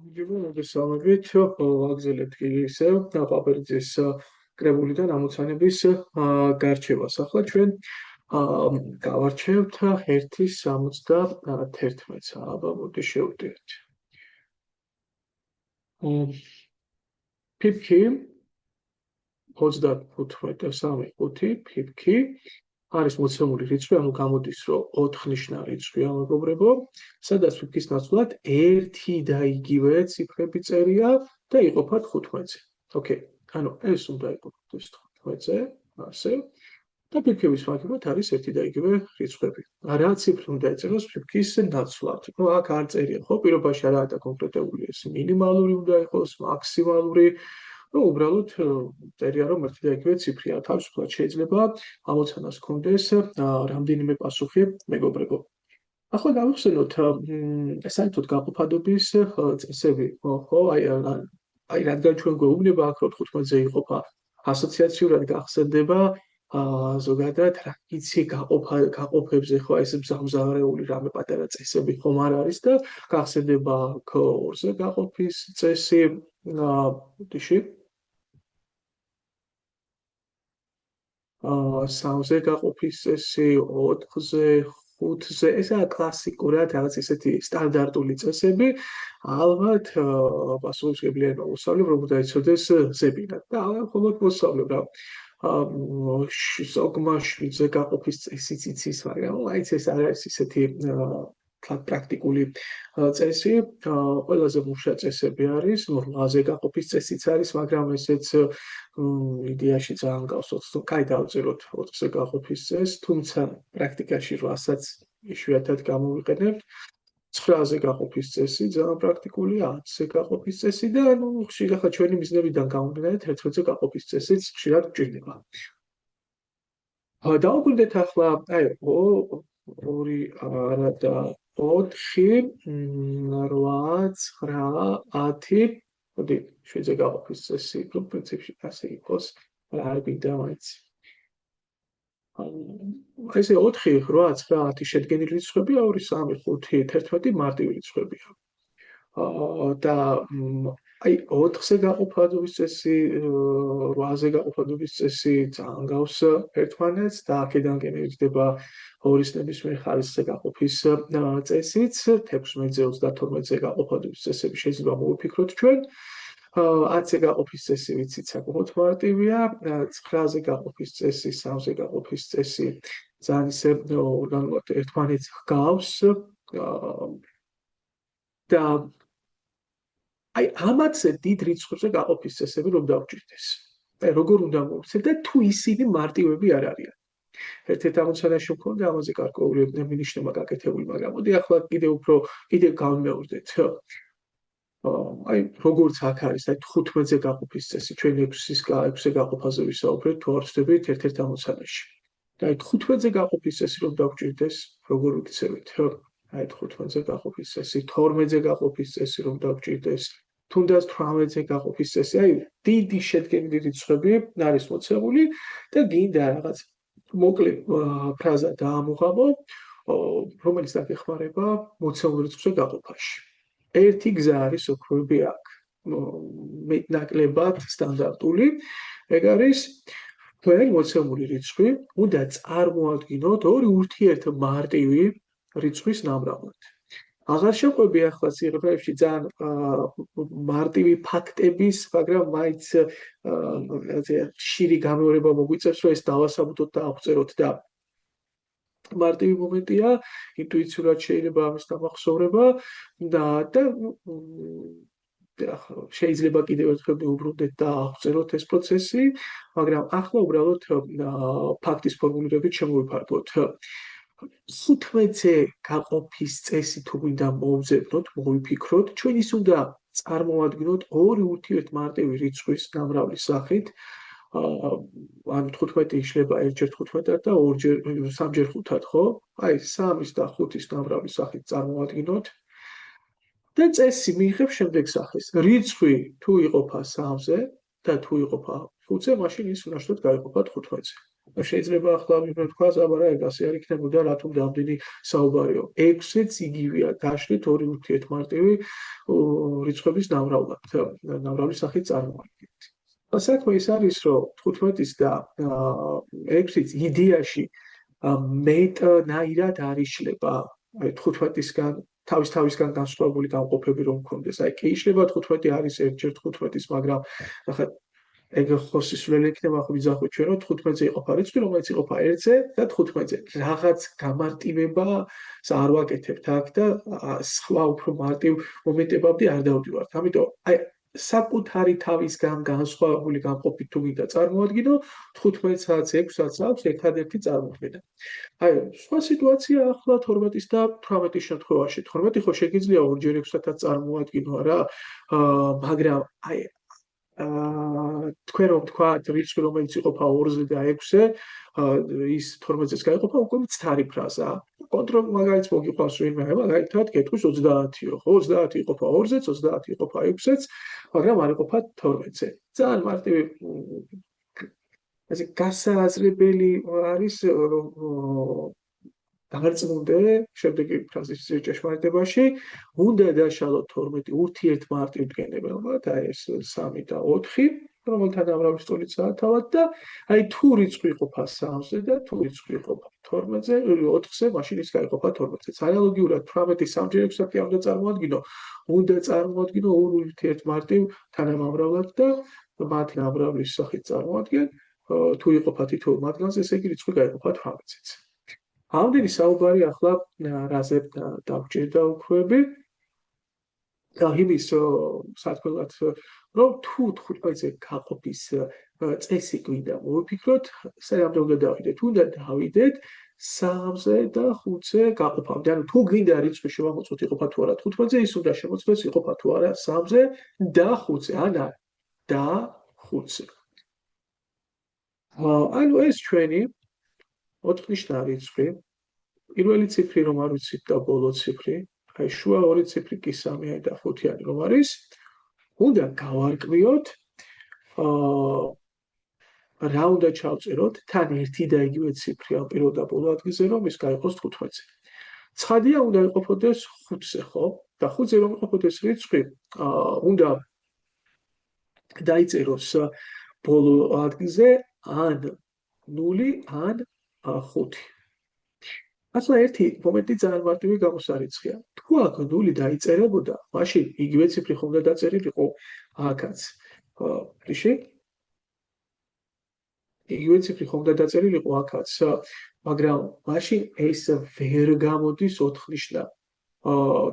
მოგესალმებით, ვაგრძელებთ კი ისევ პაპერიძის კრებულიდან ამოცანების გარჩევას. ახლა ჩვენ გავარჩევთ 1.71-ს. აბა, მოდი შევდივართ. ფიფქი 35.3 ფიფქი არის მოცემული რიცხვი, ანუ გამოდის, რომ 4 ნიშნა რიცხვია, მეგობრებო, სადაც ფიფქის ნაცვლად ერთი და იგივე ციფრები წერია და იყოფა 15-ზე. ოკეი, ანუ ეს უნდა იყოფოს 15-ზე, ასე. და ფიფქების მაგივრად არის ერთი და იგივე რიცხვები. რა ციფრი უნდა ეწეროს ფიფქის ნაცვლად? ნუ აქ არ წერია, ხო, პირობაში არაა დაკონკრეტებული ეს მინიმალური უნდა იყოს, მაქსიმალური. ნუ უბრალოდ წერია, რომ ერთი და იგივე ციფრია. თავისუფლად შეიძლება ამოცანას ჰქონდეს რამდენიმე პასუხი, მეგობრებო. ახლა გავიხსენოთ საერთოდ გაყოფადობის წესები, ხო, აი რადგან ჩვენ გვეუბნება აქ რომ 15-ზე იყოფა, ასოციაციურად გახსენდება ზოგადად რა იცი გაყოფებზე, ხო, ეს მზამზარეული რამე პატარა წესები ხომ არ არის და გახსენდება 2-ზე გაყოფის წესი, ოდიში 3-ზე გაყოფის წესი, 4-ზე, 5-ზე, ესაა კლასიკურად რაღაც ისეთი სტანდარტული წესები. ალბათ პასუხისმგებლიანი მოსავლე რომ დაიცოდეს ზებინად და მხოლოდ მოსავლე რა. სოგმა 7-ზე გაყოფის წესიც იცის, მაგრამ აიც ეს არ არის ისეთი პრაქტიკული წესი. ყველაზე მუშა წესები არის, 8-ზე გაყოფის წესიც არის, მაგრამ ესეც იდეაში ძალიან გავს. კაი დავწეროთ 4-ზე გაყოფის წესს, თუმცა პრაქტიკაში 8-საც იშვიათად გამოვიყენებთ. 9-ზე გაყოფის წესი ძალიან პრაქტიკულია, 10-ზე გაყოფის წესი და ანუ ხშირად ახლა ჩვენი მიზნებიდან გამომდინარე 11-ზე გაყოფის წესიც ხშირად გვჭირდება. დავუკვირდეთ ახლა, აი 2 არა და 4, 8, 9, 10. მოდი 7-ზე გაყოფის წესი, რომ პრინციპში ასე იყოს, არ გვინდა მაინც. ესე 4, 8, 9, 10 შედგენილი რიცხვებია, 2, 3, 5, 11 მარტივი რიცხვებია. და აი 4-ზე გაყოფადობის წესი, 8-ზე გაყოფადობის წესი ძალიან გავს ერთმანეთს და აქედან გენერირდება 2-ის ნებისმიერ ხარისხზე გაყოფის წესიც, 16-ზე, 32-ზე გაყოფადობის წესები შეიძლება მოვიფიქროთ ჩვენ. 10-ზე გაყოფის წესი ვიცით საკმაოდ მარტივია, 9-ზე გაყოფის წესი, 3-ზე გაყოფის წესი ძალიან ისე ორგანულად ერთმანეთს ჰგავს და აი ამათზე დიდ რიცხვებზე გაყოფის წესები რომ დავჭირდეს. აი როგორ უნდა მოვიქცეთ და თუ ისინი მარტივები არ არიან. ერთ-ერთ ამოცანაში მქონდა ამაზე გარკვეული მინიშნება გაკეთებული, მაგრამ მოდი ახლა კიდევ გავიმეორდეთ. აი როგორც აქ არის, აი 15-ზე გაყოფის წესი, ჩვენ 6-ზე გაყოფაზე ვისაუბრეთ, თუ არ ვწდებით ერთ-ერთ ამოცანაში. და აი 15-ზე გაყოფის წესი რომ დავჭირდეს, როგორ ვიქცევით? აი 15-ზე გაყოფის წესი, 12-ზე გაყოფის წესი რომ დავჭირდეს, თუნდაც 18-ზე გაყოფის წესი, აი დიდი შედგენილი რიცხვები არის მოცემული და გინდა რაღაც მოკლე ფრაზა დაამოღამო, რომელიც დაგეხმარება მოცემულ რიცხვზე გაყოფაში. ერთი გზა არის ოქროები აქ, ნაკლებად სტანდარტული, ეგ არის თქვენ მოცემული რიცხვი უნდა წარმოადგინოთ 2 ურთიერთმარტივი რიცხვის ნამრავლად. აღარ შეყვები ახლა ციფრებში ძალიან მარტივი ფაქტების, მაგრამ მაინც ხშირი გამეორება მოგვიწევს, რომ ეს დავასაბუთოთ და ავწეროთ და მარტივი მომენტია, ინტუიციურად შეიძლება ამის დამახსოვრება და შეიძლება კიდევ ერთხელ მივუბრუნდეთ და ავწეროთ ეს პროცესი, მაგრამ ახლა უბრალოდ ფაქტის ფორმულირებით შემოვიფარგლოთ. 15-ზე გაყოფის წესი თუ გვინდა მოვძებნოთ, მოვიფიქროთ, ჩვენ ის უნდა წარმოადგინოთ 2 ურთიერთმარტივი რიცხვის ნამრავლის სახით. ანუ 15 იშლება 1-ჯერ 15-ად და 3-ჯერ 5-ად, ხო? აი 3-ის და 5-ის ნამრავლის სახით წარმოადგინოთ. და წესი მიიღებს შემდეგ სახეს. რიცხვი თუ იყოფა 3-ზე და თუ იყოფა 5-ზე, მაშინ ის უნაჟოდ გაიყოფა 15-ზე. შეიძლება ახლა ვთქვა, აბარა ეგ ასე არ იქნებოდა, რატომ რამდენი საუბარიო. 6-იც იგივეა, დაშლით ორი ურთიერთმარტივი რიცხვების ნამრავლის სახით წარმოადგენთ. საქმე ის არის, რომ 15-ის და 6-იც იდეაში მეტნაირად არ იშლება. აი 15-ისგან თავისგან განსხვავებული გამყოფები რომ მქონდეს. აი კი იშლება 15 არის 1-ჯერ 15-ის, მაგრამ ახლა ეგ ხო სისულელე იქნება, ხო ვიძახოთ ჩვენ, რომ 15-ზე იყოფა რიცხვი, რომელიც იყოფა 1-ზე და 15-ზე. რაღაც გამარტივებას არ ვაკეთებთ აქ და სხვა უფრო მარტივ მომენტებამდე არ დავდივართ. ამიტომ აი საკუთარი თავისგან განსხვავებული გამყოფით თუ გინდა წარმოადგინო, 15-საც, 6-საც აქვს ერთადერთი წარმოქმნა. აი, სხვა სიტუაცია ახლა 12-ის და 18-ის შემთხვევაში. 12 ხო შეგიძლია 2-ჯერ 6-საც წარმოადგინო რა, მაგრამ აი თქვენ რომ თქვათ რიცხვი რომელიც იყოფა 2-ზე და 6-ზე, ის 12-ზეც გაიყოფა უკვე მცდარი ფრაზა. კონტროლ მაგალითს მოგიყვანს ვინმე, მაგალითად კითხვის 30-იო, ხო 30 იყოფა 2-ზეც, 30 იყოფა 6-ზეც, მაგრამ არ იყოფა 12-ზე. ძალიან მარტივი ასე გასააზრებელი არის რომ დაგარწმუნდე შემდეგი ფრაზის ჭეშმარიტებაში, უნდა დაშალოთ 12 ურთიერთმარტივ დგენებელად, აი ეს 3 და 4, რომელთა ნამრავლის ტოლიცაა თავად და აი თუ რიცხვი იყოფა 3-ზე და თუ რიცხვი იყოფა 12-ზე, 4-ზე, მაშინ ის გაიყოფა 12-ზე. ანალოგიურად 18 3-ჯერ 6-ი უნდა წარმოადგინო ორ ურთიერთმარტივ თანამამრავლად და მათი ნამრავლის სახით წარმოადგენ. თუ იყოფა თითოეულ მათგანზე, ესე იგი რიცხვი გაიყოფა 18-ზეც. ამდენი საუბარი ახლა რაზე დავჭირდა უქმები და იმის სათქმელად რომ თუ 15-ზე გაყოფის წესი გვინდა მოვიფიქროთ, სერამდე უნდა დავიდეთ, უნდა დავიდეთ 3-ზე და 5-ზე გაყოფამდე. ანუ თუ გვინდა რიცხვი შევამოწმოთ იყოფა თუ არა 15-ზე, ის უნდა შემოწმდეს იყოფა თუ არა 3-ზე და 5-ზე, ან არა და 5-ზე. ანუ ეს ჩვენი 4-ნიშნა რიცხვი, პირველი ციფრი რომ არ ვიცით და ბოლო ციფრი, აი შუა ორი ციფრი კი 3-იანი და 5-იანი რომ არის, უნდა გავარკვიოთ, რა უნდა ჩავწეროთ, თან ერთი და იგივე ციფრი ამ პირველ და ბოლო ადგილზე, რომ ის გაიყოს 15-ზე. ცხადია უნდა იყოფოდეს 5-ზე, ხო? და 5-ზე რომ იყოფოდეს რიცხვი, უნდა დაიწეროს ბოლო ადგილზე ან 0, ან 5. ახლა ერთი მომენტი ძალიან მარტივი გამოსარიცხია. თუ აქ 0 დაიწერებოდა, მაშინ იგივე ციფრი ხომ უნდა დაწერილიყო აქაც. ისე? იგივე ციფრი ხომ უნდა დაწერილიყო აქაც, მაგრამ მაშინ ეს ვერ გამოდის 4-ნიშნა.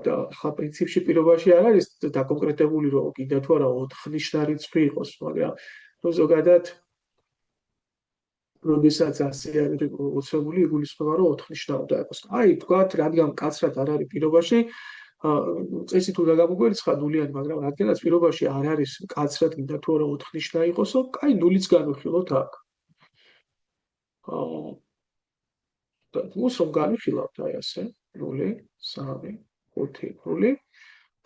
და ხა პრინციპში პირობაში არ არის დაკონკრეტებული რომ კიდე თუ არა 4-ნიშნა რიცხვი იყოს, მაგრამ ну ზოგადად როდესაც ასე არის უცნობი, იგულისხმება რომ 4-ნიშნა უნდა იყოს. აი თქვათ, რადგან კაცრად არ არის პირობაში, წესით უნდა გამოგვერიცხა 0-იანი, მაგრამ რადგანაც პირობაში არ არის კაცრად კიდე თუ არა 4-ნიშნა იყოსო, კაი 0-იც განვიხილოთ აქ. და ნუ რომ განვიხილავთ აი ასე 0, 3, 5, 0.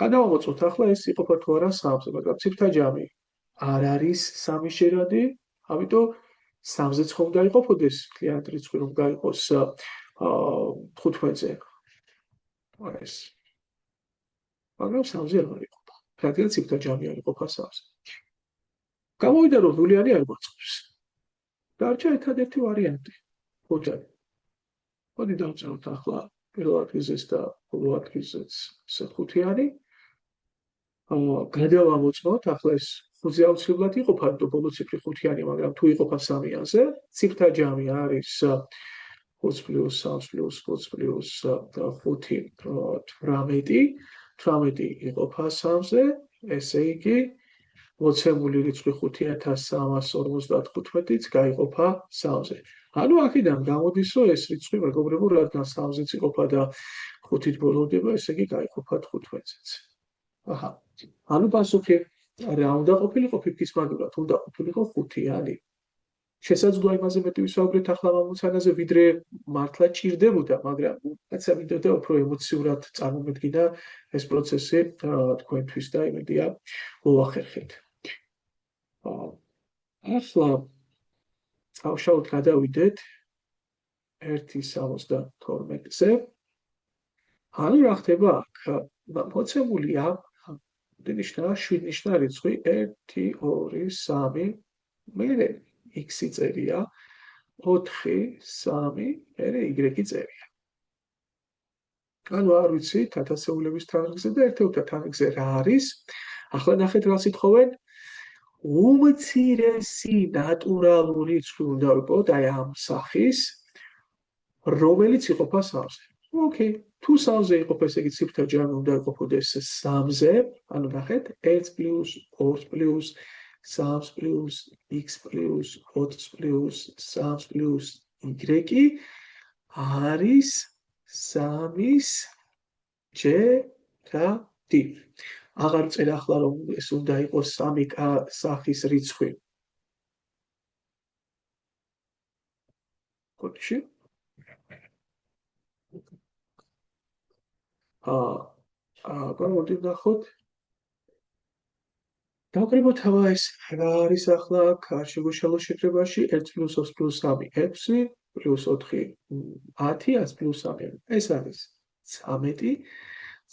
გადავამოწმოთ ახლა ეს იყოფა თუ არა 3-ზე, მაგრამ ციფრთა ჯამი არ არის 3 შერადი, ამიტომ 3-ზეც ხომ უნდა იყოფოდეს მთლიანად რიცხვი რომ გაიყოს 15-ზე. ეს. მაგრამ 3-ზე არ იყოფა. რადგან ციფრთა ჯამი არ იყოფა 3-ზე. გამოვიდა რომ 0-იანი არ გვაწყობს. დარჩა ერთადერთი ვარიანტი. 5-იანი. მოდი დავწეროთ ახლა პირველ ადგილზეც და ბოლო ადგილზეც 5-იანი. გადავამოწმოთ ახლა ეს 5-ზე აუცილებლად იყოფა, იმიტომ ბოლო ციფრი 5-იანი, მაგრამ თუ იყოფა 3-იანზე, ციფრთა ჯამი არის 5 + 3 + 5 + 5, 18 იყოფა 3-ზე, ესე იგი მოცემული რიცხვი 5355-იც გაიყოფა 3-ზე. ანუ აქედან გამოდის, რომ ეს რიცხვი მეგობრებო, რადგან 3-ზეც იყოფა და 5-ით ბოლოვდება, ესე იგი გაიყოფა 15-ზეც. აჰა. ანუ პასუხი რა უნდა ყოფილიყო ფიფქის მაგივრად, უნდა ყოფილიყო 5-იანი. შესაძლოა იმაზე მეტი ვისაუბრეთ ახლა მომცანაზე, ვიდრე მართლა ჭირდებოდა, მაგრამ კაცსა მინდოდა უფრო ემოციურად წარმომედგინა ეს პროცესი თქვენთვის და იმედია მოახერხეთ. ახლა წავშალოთ გადავიდეთ 1.72-ზე. ანუ რა ხდება აქ? მოცემულია ნიშნა 7 ნიშნა რიცხვი 1 2 3 მერე x-ი წერია 4 3 მერე y-ი წერია. ანუ არ ვიცით 1000-ების თანრიგზე და ერთეულთა თანრიგზე რა არის? ახლა ნახეთ რა სიტყვენ. უმცირესი ნატურალური რიცხვი უნდა ვიყოთ აი ამ სახის, რომელიც იყოფა 3-ზე. ოკეი, თუ 3-ზე იყოფა, ესე იგი ციფრთა ჯამი უნდა იყოფოდეს 3-ზე, ანუ ნახეთ 1 პლუს 2 პლუს 3 პლუს x პლუს 4 პლუს 3 პლუს y არის 3-ის ჯერადი. აღარ წერ ახლა რომ ეს უნდა იყოს 3 სახის რიცხვი. კოდში. მოდი ვნახოთ. დავკრიბოთ აბა ეს რა არის ახლა აქ შეგვეშალო შეკრებაში 1 პლუს 2 პლუს 3 6 პლუს 4 10 პლუს 3 ეს არის 13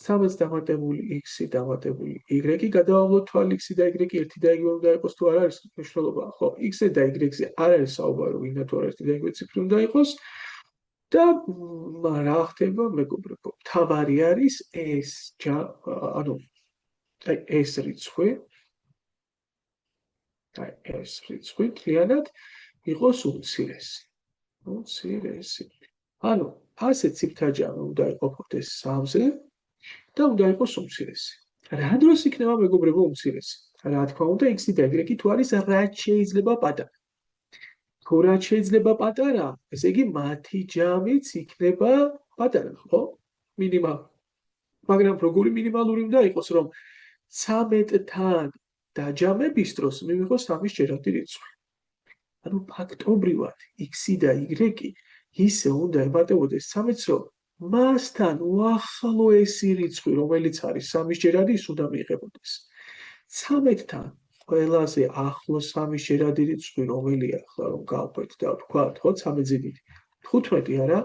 13 დამატებული x-ი დამატებული y-ი გადავავლოთ თვალ x-ი და y-ი ერთი და იგივე უნდა იყოს თუ არ არის მნიშვნელობა ხო x-ზე და y-ზე არ არის საუბარი ვინმე თუ არ ერთი და იგივე ციფრი უნდა იყოს და რა ხდება მეგობრებო თავარი არის ეს ანუ ეს რიცხვი ეს რიცხვი მთლიანად იყოს უმცირესი. უმცირესი. ანუ ასე ციფრთა ჯამი უნდა იყოფოდეს 3-ზე და უნდა იყოს უმცირესი. რა დროს იქნება მეგობრებო უმცირესი? რა თქმა უნდა x-ი და y-ი თუ არის რაც შეიძლება პატარა. თუ რაც შეიძლება პატარა, ესე იგი მათი ჯამიც იქნება პატარა, ხო? მინიმალ. მაგრამ როგორი მინიმალური უნდა იყოს, რომ 13-თან დაჯამების დროს მივიღოს 3-ის ჯერადი რიცხვი. ანუ ფაქტობრივად x-ი და y-ი ისე უნდა ემატებოდეს 13-ს, რომ მასთან უახლოესი რიცხვი, რომელიც არის 3-ის ჯერადი, ის უნდა მიიღებოდეს. 13-თან ყველაზე ახლოს 3-ის ჯერადი რიცხვი რომელია, ახლა რომ გავყვეთ და ვთქვათ, ხო, 13 ზიდით 15 არა?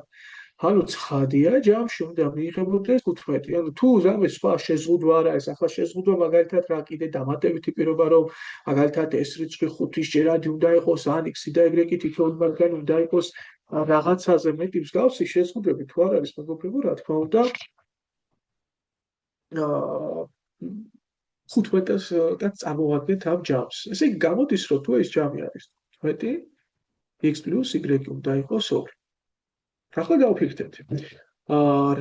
ანუ ცხადია, ჯამში უნდა მიიღებოდეს 15. ანუ თუ რამე სხვა შეზღუდვა არ არის, ახლა შეზღუდვა მაგალითად რა კიდე დამატებითი პირობა, რომ მაგალითად ეს რიცხვი 5-ის ჯერადი უნდა იყოს, ან x-ი და y-ი თითოეული მათგანი უნდა იყოს რაღაცაზე მეტი მსგავსი შეზღუდვები თუ არ არის, მეგობრებო, რა თქმა უნდა 15-ს წარმოვადგენთ ამ ჯამს. ესე იგი გამოდის, რომ თუ ეს ჯამი არის 15, x + y უნდა იყოს 2. ახლა გავფიქრდეთ.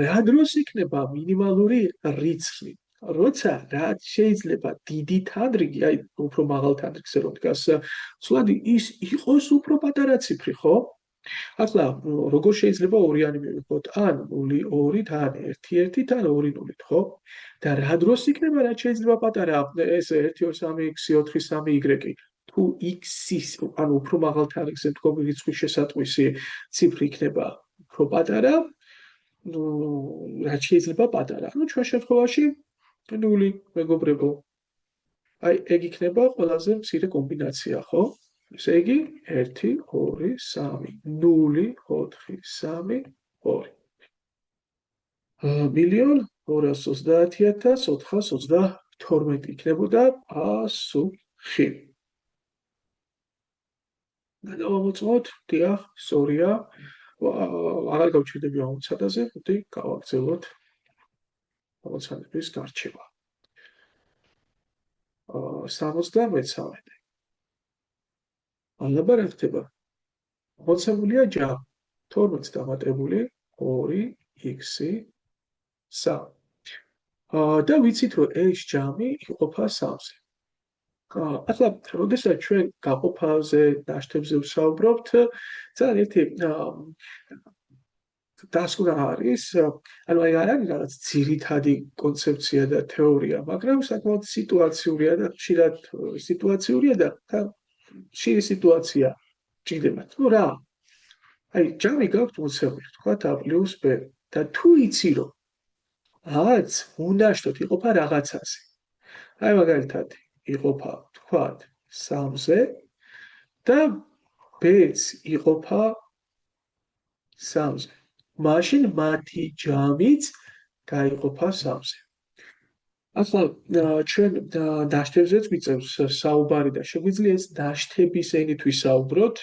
რა დროს იქნება მინიმალური რიცხვი? როცა რაც შეიძლება დიდი თანრიგი, აი უფრო მაღალ თანრიგზე რომ დგას, სულად ის იყოს უფრო პატარა ციფრი, ხო? ახლა როგორ შეიძლება ორიანი მივიღოთ? ან 0 2 ან 1 1 ან 2 0, ხო? და რა დროს იქნება რაც შეიძლება პატარა ეს 1 2 3 x 4 3 y? თუ x-ის, ანუ უფრო მაღალ თანრიგზე დგომი რიცხვის შესატყვისი ციფრი იქნება უფრო პატარა, რაც შეიძლება პატარა. ანუ ჩვენ შემთხვევაში 0 მეგობრებო. აი ეგ იქნება ყველაზე მცირე კომბინაცია, ხო? ესე იგი 1 2 3 0 4 3 2. 1.230.422 იქნებოდა პასუხი. გადავამოწმოთ, დიახ, სწორია. აღარ გავჩერდები ამოცანაზე, მოდი გავაგრძელოთ ამოცანების გარჩევა. 73. ალბათ რა ხდება? მოცემულია ჯამი 12 დამატებული 2x-ი 3. და ვიცით, რომ ეს ჯამი იყოფა 3-ზე. ახლა, როდესაც ჩვენ გაყოფაზე, დაშთებზე ვსაუბრობთ, ძალიან ერთი დასკვნა არის, ანუ აი არ არის რაღაც ძირითადი კონცეფცია და თეორია, მაგრამ საკმაოდ სიტუაციურია და ხშირად სიტუაციურია და ხშირი სიტუაცია ჭირდება. ну რა? აი ჯამი გაქვთ მოცემული, თქვათ a + b და თუ იცი რომ რაც უნდაშტოთ იყოფა რაღაცაზე. აი მაგალითად იყოფა თქვათ 3-ზე და B-ც იყოფა 3-ზე. მაშინ მათი ჯამიც გაიყოფა 3-ზე. ახლა ჩვენ დაშთებზეც გვიწევს საუბარი და შეგვიძლია ეს დაშთების ენით ვისაუბროთ.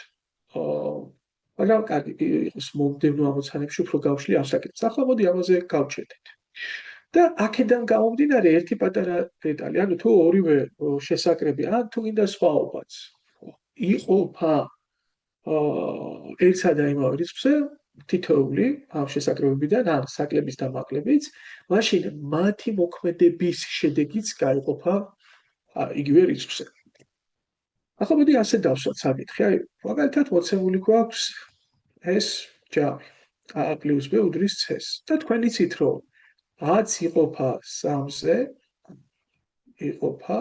მაგრამ კარგი იყოს მომდევნო ამოცანებში უფრო გავშლი ამ საკითხს. ახლა მოდი ამაზე გავჩერდეთ. და აქედან გამომდინარე ერთი პატარა დეტალი, ანუ თუ ორივე შესაკრები, ან თუ გინდა სხვაობაც იყოფა ერთსა და იმავე რიცხვზე, თითოეული ამ შესაკრებებიდან, ან საკლების დამაკლებიც, მაშინ მათი მოქმედების შედეგიც გაიყოფა იგივე რიცხვზე. ახლა მოდი ასე დავსვათ საკითხი. აი, მაგალითად მოცემული გვაქვს ეს ჯამი A + B უდრის C-ს. და თქვენ იცით, რომ A-ც იყოფა 3-ზე, იყოფა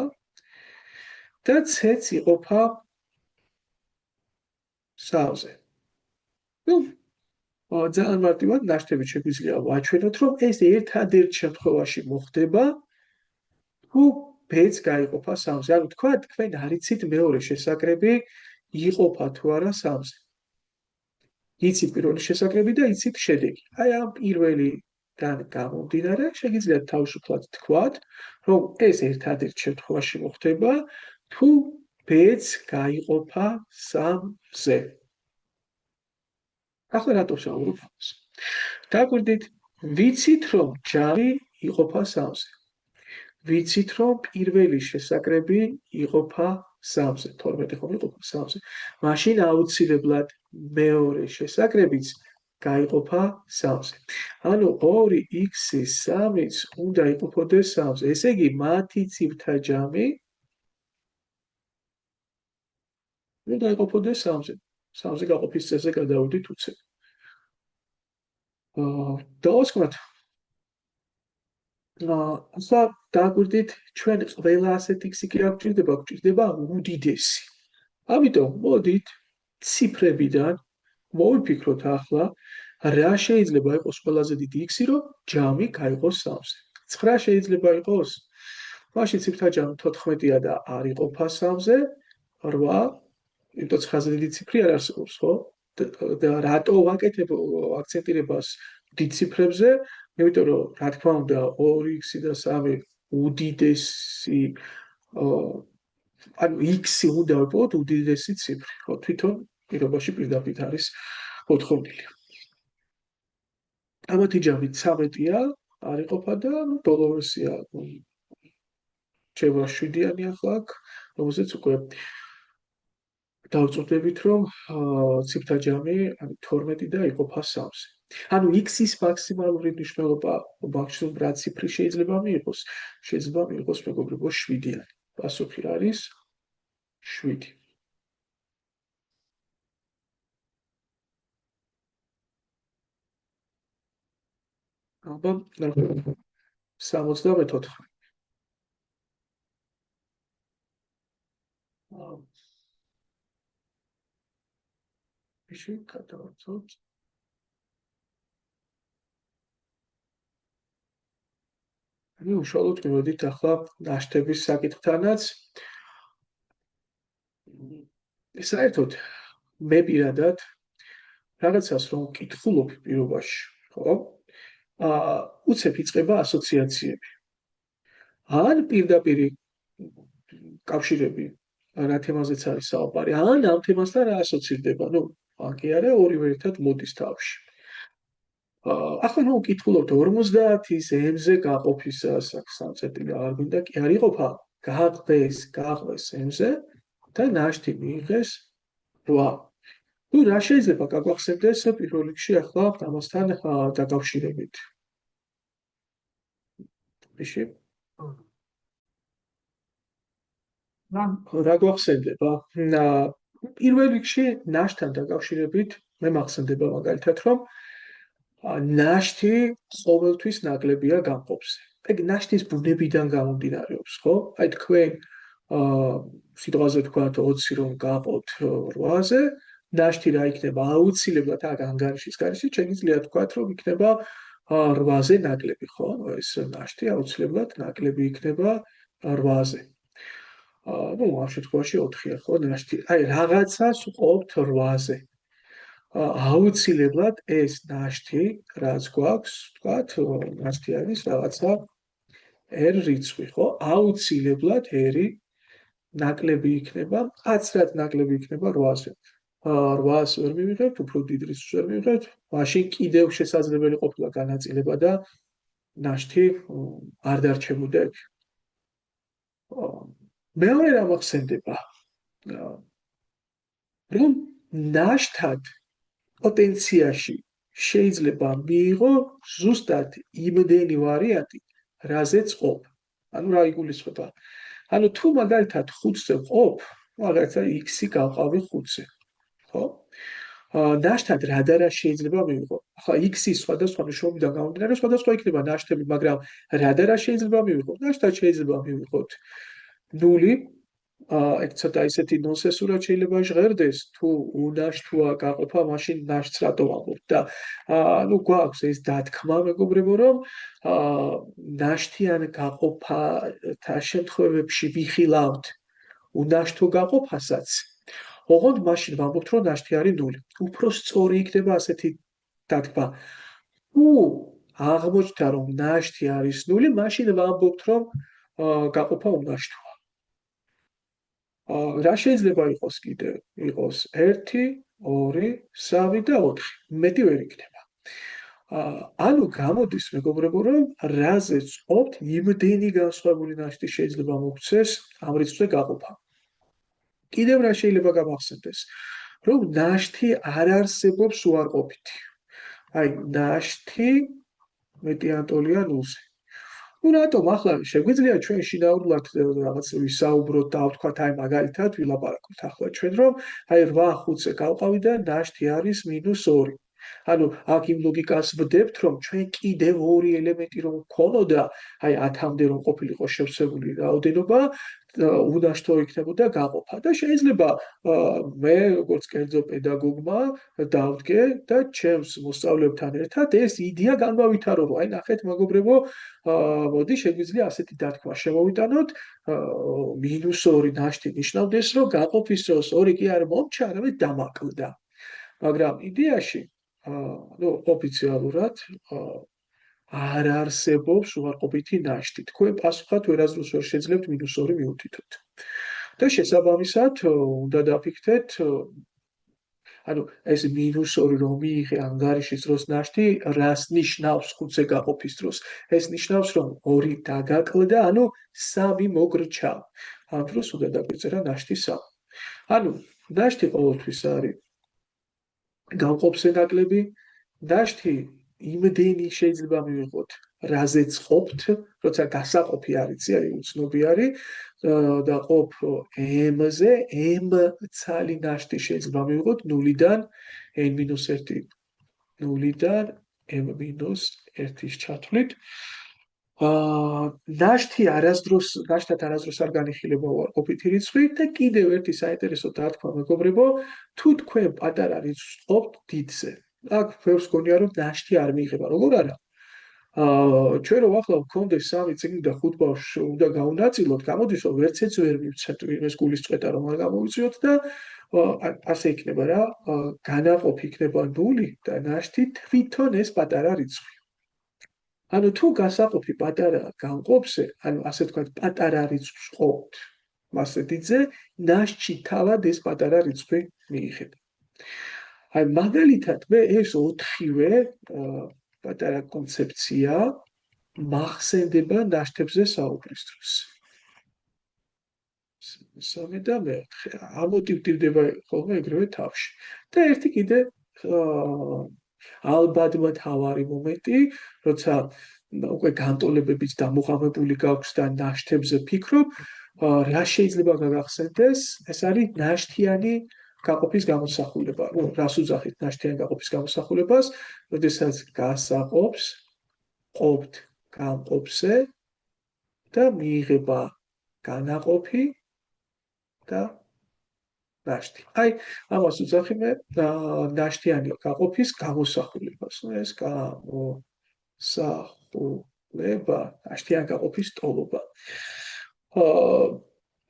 და C-ც იყოფა 3-ზე. ნუ ძალიან მარტივად ნაშთებით შეგვიძლია ვაჩვენოთ, რომ ეს ერთადერთ შემთხვევაში მოხდება, თუ B-ც გაიყოფა 3-ზე. ანუ თქვა, თქვენ არ იცით მეორე შესაკრები იყოფა თუ არა 3-ზე. იცით პირველი შესაკრები და იცით შედეგი. აი ამ პირველიდან გამომდინარე, შეგიძლიათ თავისუფლად თქვათ, რომ ეს ერთადერთ შემთხვევაში მოხდება, თუ B-ც გაიყოფა 3-ზე. ახლა რატო ვსაუბრობ ამას? დაგვირდით, ვიცით, რომ ჯამი იყოფა 3-ზე. ვიცით, რომ პირველი შესაკრები იყოფა 3-ზე, 12 ხომ იყოფა 3-ზე. მაშინ აუცილებლად მეორე შესაკრებიც გაიყოფა 3-ზე. ანუ 2x3-ს უნდა იყოფოდეს 3-ზე. ესე იგი, მათი ციფრთა ჯამი უნდა იყოფოდეს 3-ზე. 3-ზე გაყოფის წესზე გადავიდით უცებ. დავასკვათ. ახლა დაგვირდით, ჩვენ ყველა ასეთი x კი არ გვჭირდება, გვჭირდება უდიდესი. ამიტომ მოდით ციფრებიდან მოვიფიქროთ ახლა, რა შეიძლება იყოს ყველაზე დიდი x-ი, რომ ჯამი გაიყოს 3-ზე. 9 შეიძლება იყოს. მაშინ ციფრთა ჯამი 14-ია და არ იყოფა 3-ზე, 8, იმიტომ 9-ზე დიდი ციფრი არ არსებობს, ხო? და რატო ვაკეთებ აქცენტირებას დიდ ციფრებზე? იმიტომ რომ რა თქმა უნდა 2x და 3 უდიდესი ანუ x-ი უნდა იყოს უდიდესი ციფრი, ხო? თვითონ პირობაში პირდაპირ არის მოთხოვნილი. ამათი ჯამი 13-ია, არ იყოფა და ბოლო ვერსია რჩება 7-იანი ახლა აქ, რომელზეც უკვე დავწოდებით, რომ ციფრთა ჯამი 12 და იყოფა 3-ზე. ანუ x-ის მაქსიმალური მნიშვნელობა მაქსიმუმ რა ციფრი შეიძლება მიიღოს? შეიძლება მიიღოს მეგობრებო 7-იანი. პასუხი არის 7. აბა 74. ისე გადავწოთ. ანუ უშუალოდ მივედით ახლა ნაშთების საკითხთანაც. საერთოდ მე პირადად რაღაცას რომ ვკითხულობ პირობაში, ხო? უცებ იწყება ასოციაციები. ან პირდაპირ კავშირები რა თემაზეც არის საუბარი, ან ამ თემასთან რა ასოცირდება, ნუ ან კი არა, ორივე ერთად მოდის თავში. ახლა რომ ვკითხულობთ 50-ის m-ზე გაყოფისას, აქ სამწეთილი აღარ მინდა, კი არ იყოფა, გაყვეს m-ზე და ნაშთი მიიღეს 8. ნუ რა შეიძლება გაგვახსენდეს პირველ რიგში ახლა ამასთან დაკავშირებით? ისე რა გვახსენდება? პირველ რიგში ნაშთთან დაკავშირებით მე მახსენდება მაგალითად, რომ ნაშთი ყოველთვის ნაკლებია გამყოფზე. ეგ ნაშთის ბუნებიდან გამომდინარეობს, ხო? აი თქვენ სიტყვაზე თქვათ 20 რომ გაყოთ 8-ზე, ნაშთი რა იქნება? აუცილებლად აქ ანგარიშის გარშემო შეგიძლიათ თქვათ, რომ იქნება 8-ზე ნაკლები, ხო? ეს ნაშთი აუცილებლად ნაკლები იქნება 8-ზე. ნუ ამ შემთხვევაში 4-ია, ხო, ნაშთი. აი, რაღაცას ყოფთ 8-ზე. აუცილებლად ეს ნაშთი, რაც გვაქვს, ვთქვათ, ნაშთი არის რაღაცა R რიცხვი, ხო? აუცილებლად R ნაკლები იქნება, აცრად ნაკლები იქნება 8-ზე. 800 ვერ მივიღებთ, უფრო დიდ რიცხვს ვერ მივიღებთ, მაშინ კიდევ შესაძლებელი ყოფილა განაწილება და ნაშთი არ დარჩებოდა იქ. მეორე რა მოხსენდება, რომ ნაშთად პოტენციაში შეიძლება მიიღო ზუსტად იმდენი ვარიანტი, რაზეც ყოფ. ანუ რა იგულისხმება? ანუ თუ მაგალითად 5-ზე ყოფ, მაგალითად x-ი გავყავი 5-ზე, ხო? ნაშთად რა და რა შეიძლება მივიღო? ახლა x-ის სხვადასხვა მნიშვნელობიდან გამომდინარე, სხვადასხვა იქნება ნაშთები, მაგრამ რა და რა შეიძლება მივიღო? ნაშთად შეიძლება მივიღოთ 0, ეგ ცოტა ისეთი ნონსენსურად შეიძლება ჟღერდეს, თუ უნაშთოა გაყოფა, მაშინ ნაშთს რატო ვამბობთ და ნუ გვაქვს ეს დათქმა, მეგობრებო, რომ ნაშთიან გაყოფათა შემთხვევებში ვიხილავთ უნაშთო გაყოფასაც, ოღონდ მაშინ ვამბობთ, რომ ნაშთი არის 0. უფრო სწორი იქნება ასეთი დათქმა. თუ აღმოჩნდა, რომ ნაშთი არის 0, მაშინ ვამბობთ, რომ გაყოფა უნაშთოა. რა შეიძლება იყოს კიდე? იყოს 1, 2, 3 და 4. მეტი ვერ იქნება. ანუ გამოდის, მეგობრებო, რომ რაზეც ყოფთ, იმდენი განსხვავებული ნაშთი შეიძლება მოგცეს ამ რიცხვზე გაყოფა. კიდევ რა შეიძლება გამახსენდეს? რომ ნაშთი არ არსებობს უარყოფითი. აი, ნაშთი მეტი ანტოლია 0-ზე. ნუ რატომ ახლა შეგვიძლია ჩვენ შინაურულად რაღაც ვისაუბროთ და ვთქვათ, აი მაგალითად ვილაპარაკოთ ახლა ჩვენ, რომ აი 8 5-ზე გავყავი და ნაშთი არის -2. ანუ აქ იმ ლოგიკას ვდებთ, რომ ჩვენ კიდევ ორი ელემენტი რომ გქონოდა, აი 10-მდე რომ ყოფილიყო შევსებული რაოდენობა, უნაშთო იქნებოდა გაყოფა და შეიძლება მე როგორც კერძო პედაგოგმა დავდგე და ჩემს მოსწავლეებთან ერთად ეს იდეა განვავითარო, რომ აი ნახეთ მეგობრებო, მოდი შეგვიძლია ასეთი დათქმა შემოვიტანოთ, -2 ნაშთი ნიშნავდეს, რომ გაყოფის დროს 2 კი არ მომჩა, არამედ დამაკლდა. მაგრამ იდეაში ნუ ოფიციალურად არ არსებობს უარყოფითი ნაშთი. თქვენ პასუხად ვერასდროს ვერ შეძლებთ -2 მიუთითოთ. და შესაბამისად უნდა დაფიქრდეთ, ანუ ეს -2 რომ მიიღე ანგარიშის დროს ნაშთი, რას ნიშნავს 5-ზე გაყოფის დროს? ეს ნიშნავს, რომ 2 დაგაკლდა, ანუ 3 მოგრჩა. ამ დროს უნდა დაგვიწერა ნაშთი 3. ანუ ნაშთი ყოველთვის არის გავყოფზე ნაკლები, ნაშთი იმდენი შეიძლება მივიღოთ, რაზეც ყოფთ, როცა გასაყოფი არის, არის უცნობი არის და ყოფ m-ზე, m ცალი ნაშთი შეიძლება მივიღოთ 0-დან n-1, 0-დან m-1-ის ჩათვლით. ნაშთად არასდროს არ განიხილება უარყოფითი რიცხვი და კიდევ ერთი საინტერესო დათქმა, მეგობრებო, თუ თქვენ პატარა რიცხვს ყოფთ დიდზე. აქ ბევრს გონია, რომ ნაშთი არ მიიღება, როგორ არა? ჩვენ რომ ახლა ვქონდეს 3 წიგნი და 5 ბავშვს უნდა გაუნაწილოთ, გამოდის, რომ ვერცეც ვერ მივცეთ იმეს გულისწყეთა, რომ არ გამოვიწვიოთ და ასე იქნება რა, განაყოფი იქნება 0 და ნაშთი თვითონ ეს პატარა რიცხვი. ანუ თუ გასაყოფი პატარა განყოფზე, ანუ ასე ვთქვათ, პატარა რიცხვს ყოფთ მასზე დიდზე, ნაშთში თავად ეს პატარა რიცხვი მიიღება. აი მაგალითად მე ეს 4-ვე პატარა კონცეფცია მახსენდება ნაშთებზე საუბრის დროს. 3 და 4 ამოტივტივდება ხოლმე ეგრევე თავში. და ერთი კიდე ალბათ მთავარი მომენტი, როცა უკვე განტოლებებით დამოღამებული გაქვს და ნაშთებზე ფიქრობ, რა შეიძლება გაგახსენდეს, ეს არის ნაშთიანი გაყოფის გამოსახულება. ნუ რას უძახით ნაშთიანი გაყოფის გამოსახულებას, როდესაც გასაყოფს ყოფთ განყოფზე და მიიღება განაყოფი და ნაშთი. აი, ამას უძახი მე ნაშთიანი გაყოფის გამოსახულებას. ნუ ეს გამოსახულება, ნაშთიანი გაყოფის ტოლობა.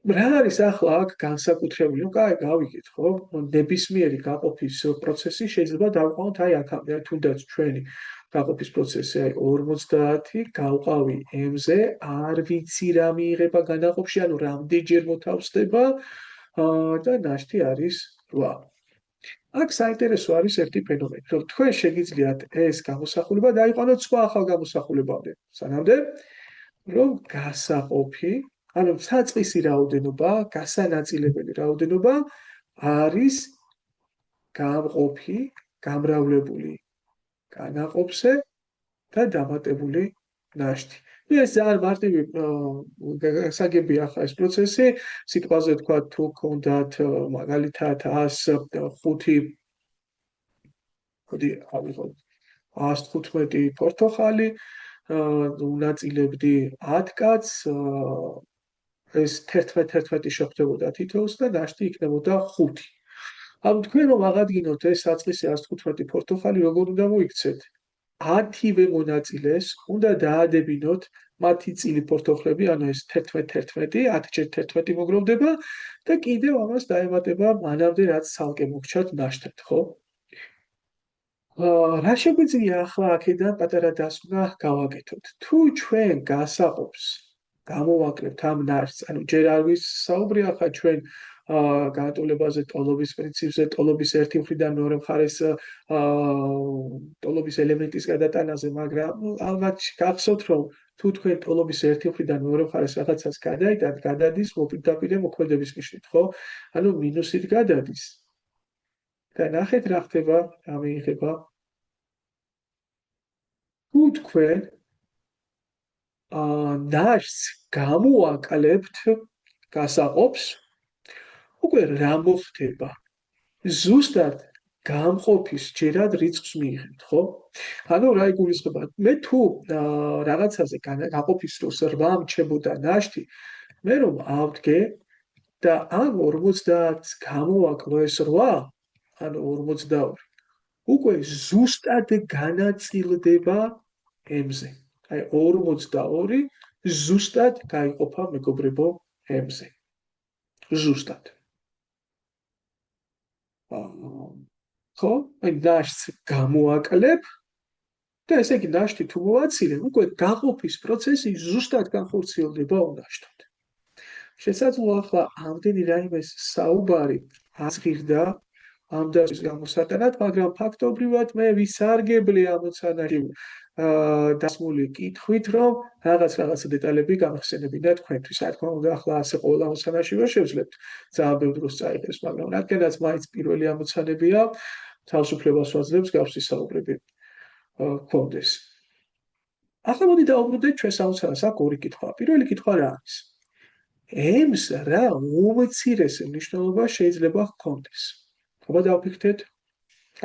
რა არის ახლა აქ განსაკუთრებული? ნუ კაი, გავიგეთ, ხო? ნებისმიერი გაყოფის პროცესი შეიძლება დავყავოთ აი აქამდე, თუნდაც ჩვენი გაყოფის პროცესი, აი 50 გავყავი m-ზე, არ ვიცი რა მიიღება განაყოფში, ანუ რამდენჯერ მოთავსდება და ნაშთი არის 8. აქ საინტერესო არის ერთი ფენომენი, რომ თქვენ შეგიძლიათ ეს გამოსახულება დაიყვანოთ სხვა ახალ გამოსახულებამდე. სანამდე რომ გასაყოფი, ანუ საწყისი რაოდენობა, გასანაწილებელი რაოდენობა არის გამყოფი, გამრავლებული განაყოფზე და დამატებული ნაშთი. ეს ძალიან მარტივი გასაგებია ახლა ეს პროცესი, სიტყვაზე თქვა თუ გქონდათ მაგალითად 105 მოდი ავიღოთ 115 პორტოხალი, უნაწილებდი 10 კაცს, ეს 11 შეხვდებოდა თითოეულს და ნაშთი იქნებოდა 5. ანუ თქვენ რომ აღადგინოთ ეს საწყისი 115 პორტოხალი, როგორ უნდა მოიქცეთ? 10-ვე მონაწილეს უნდა დაადებინოთ მათი წილი პორტოხლები, ანუ ეს 11, 10x11 მოგროვდება და კიდევ ამას დაემატება მანამდე რაც ცალკე მოგჩათ ნაშთად, ხო? რა შეგვიძლია ახლა აქედან პატარა დასკვნა გავაკეთოთ? თუ ჩვენ გასაყოფს გამოვაკლებთ ამ ნაშთს, ანუ ჯერ არ ვისაუბრე ახლა ჩვენ განტოლებაზე ტოლობის პრინციპზე, ტოლობის ერთი მხრიდან მეორე მხარეს ტოლობის ელემენტის გადატანაზე, მაგრამ ალბათ გახსოვთ, რომ თუ თქვენ ტოლობის ერთი მხრიდან მეორე მხარეს რაღაცას გადაიტანთ, გადადის მოპირდაპირე მოქმედების ნიშნით, ხო? ანუ მინუსით გადადის. და ნახეთ რა ხდება, რა მიიღება. თუ თქვენ ნაშთს გამოვაკლებთ გასაყოფს, უკვე რა მოხდება? ზუსტად გამყოფის ჯერად რიცხვს მიიღებთ, ხო? ანუ რა იგულისხმება? მე თუ რაღაცაზე გაყოფის დროს 8 მრჩებოდა ნაშთი, მე რომ ავდგე და ამ 50-ს გამოვაკლო ეს 8, ანუ 42, უკვე ზუსტად განაწილდება m-ზე. აი 42 ზუსტად გაიყოფა მეგობრებო m-ზე. ზუსტად. ხო? აი ნაშთს გამოვაკლებ და ესე იგი ნაშთი თუ მოვაცილებ, უკვე გაყოფის პროცესი ზუსტად განხორციელდება ნაშთად. შესაძლოა ახლა ამდენი რაიმეს საუბარი აზღირდა ამ დასის გამოსატანად, მაგრამ ფაქტობრივად მე ვისარგებლე ამოცანაში დასმული კითხვით, რომ რაღაც დეტალები გამახსენებინა თქვენთვის. რა თქმა უნდა, ახლა ასე ყოველ ამოცანაში ვერ შევძლებთ ძალიან ბევრ დროს წაიღეს, მაგრამ რადგანაც მაინც პირველი ამოცანებია, თავისუფლებას ვაძლევს გავსი საუბრები გქონდეს. ახლა მოდი დავუბრუნდეთ ჩვენს ამოცანას. აქ ორი კითხვა. პირველი კითხვა რა არის? m-ს რა უმცირესი მნიშვნელობა შეიძლება ჰქონდეს? ხობა დავფიქრდეთ?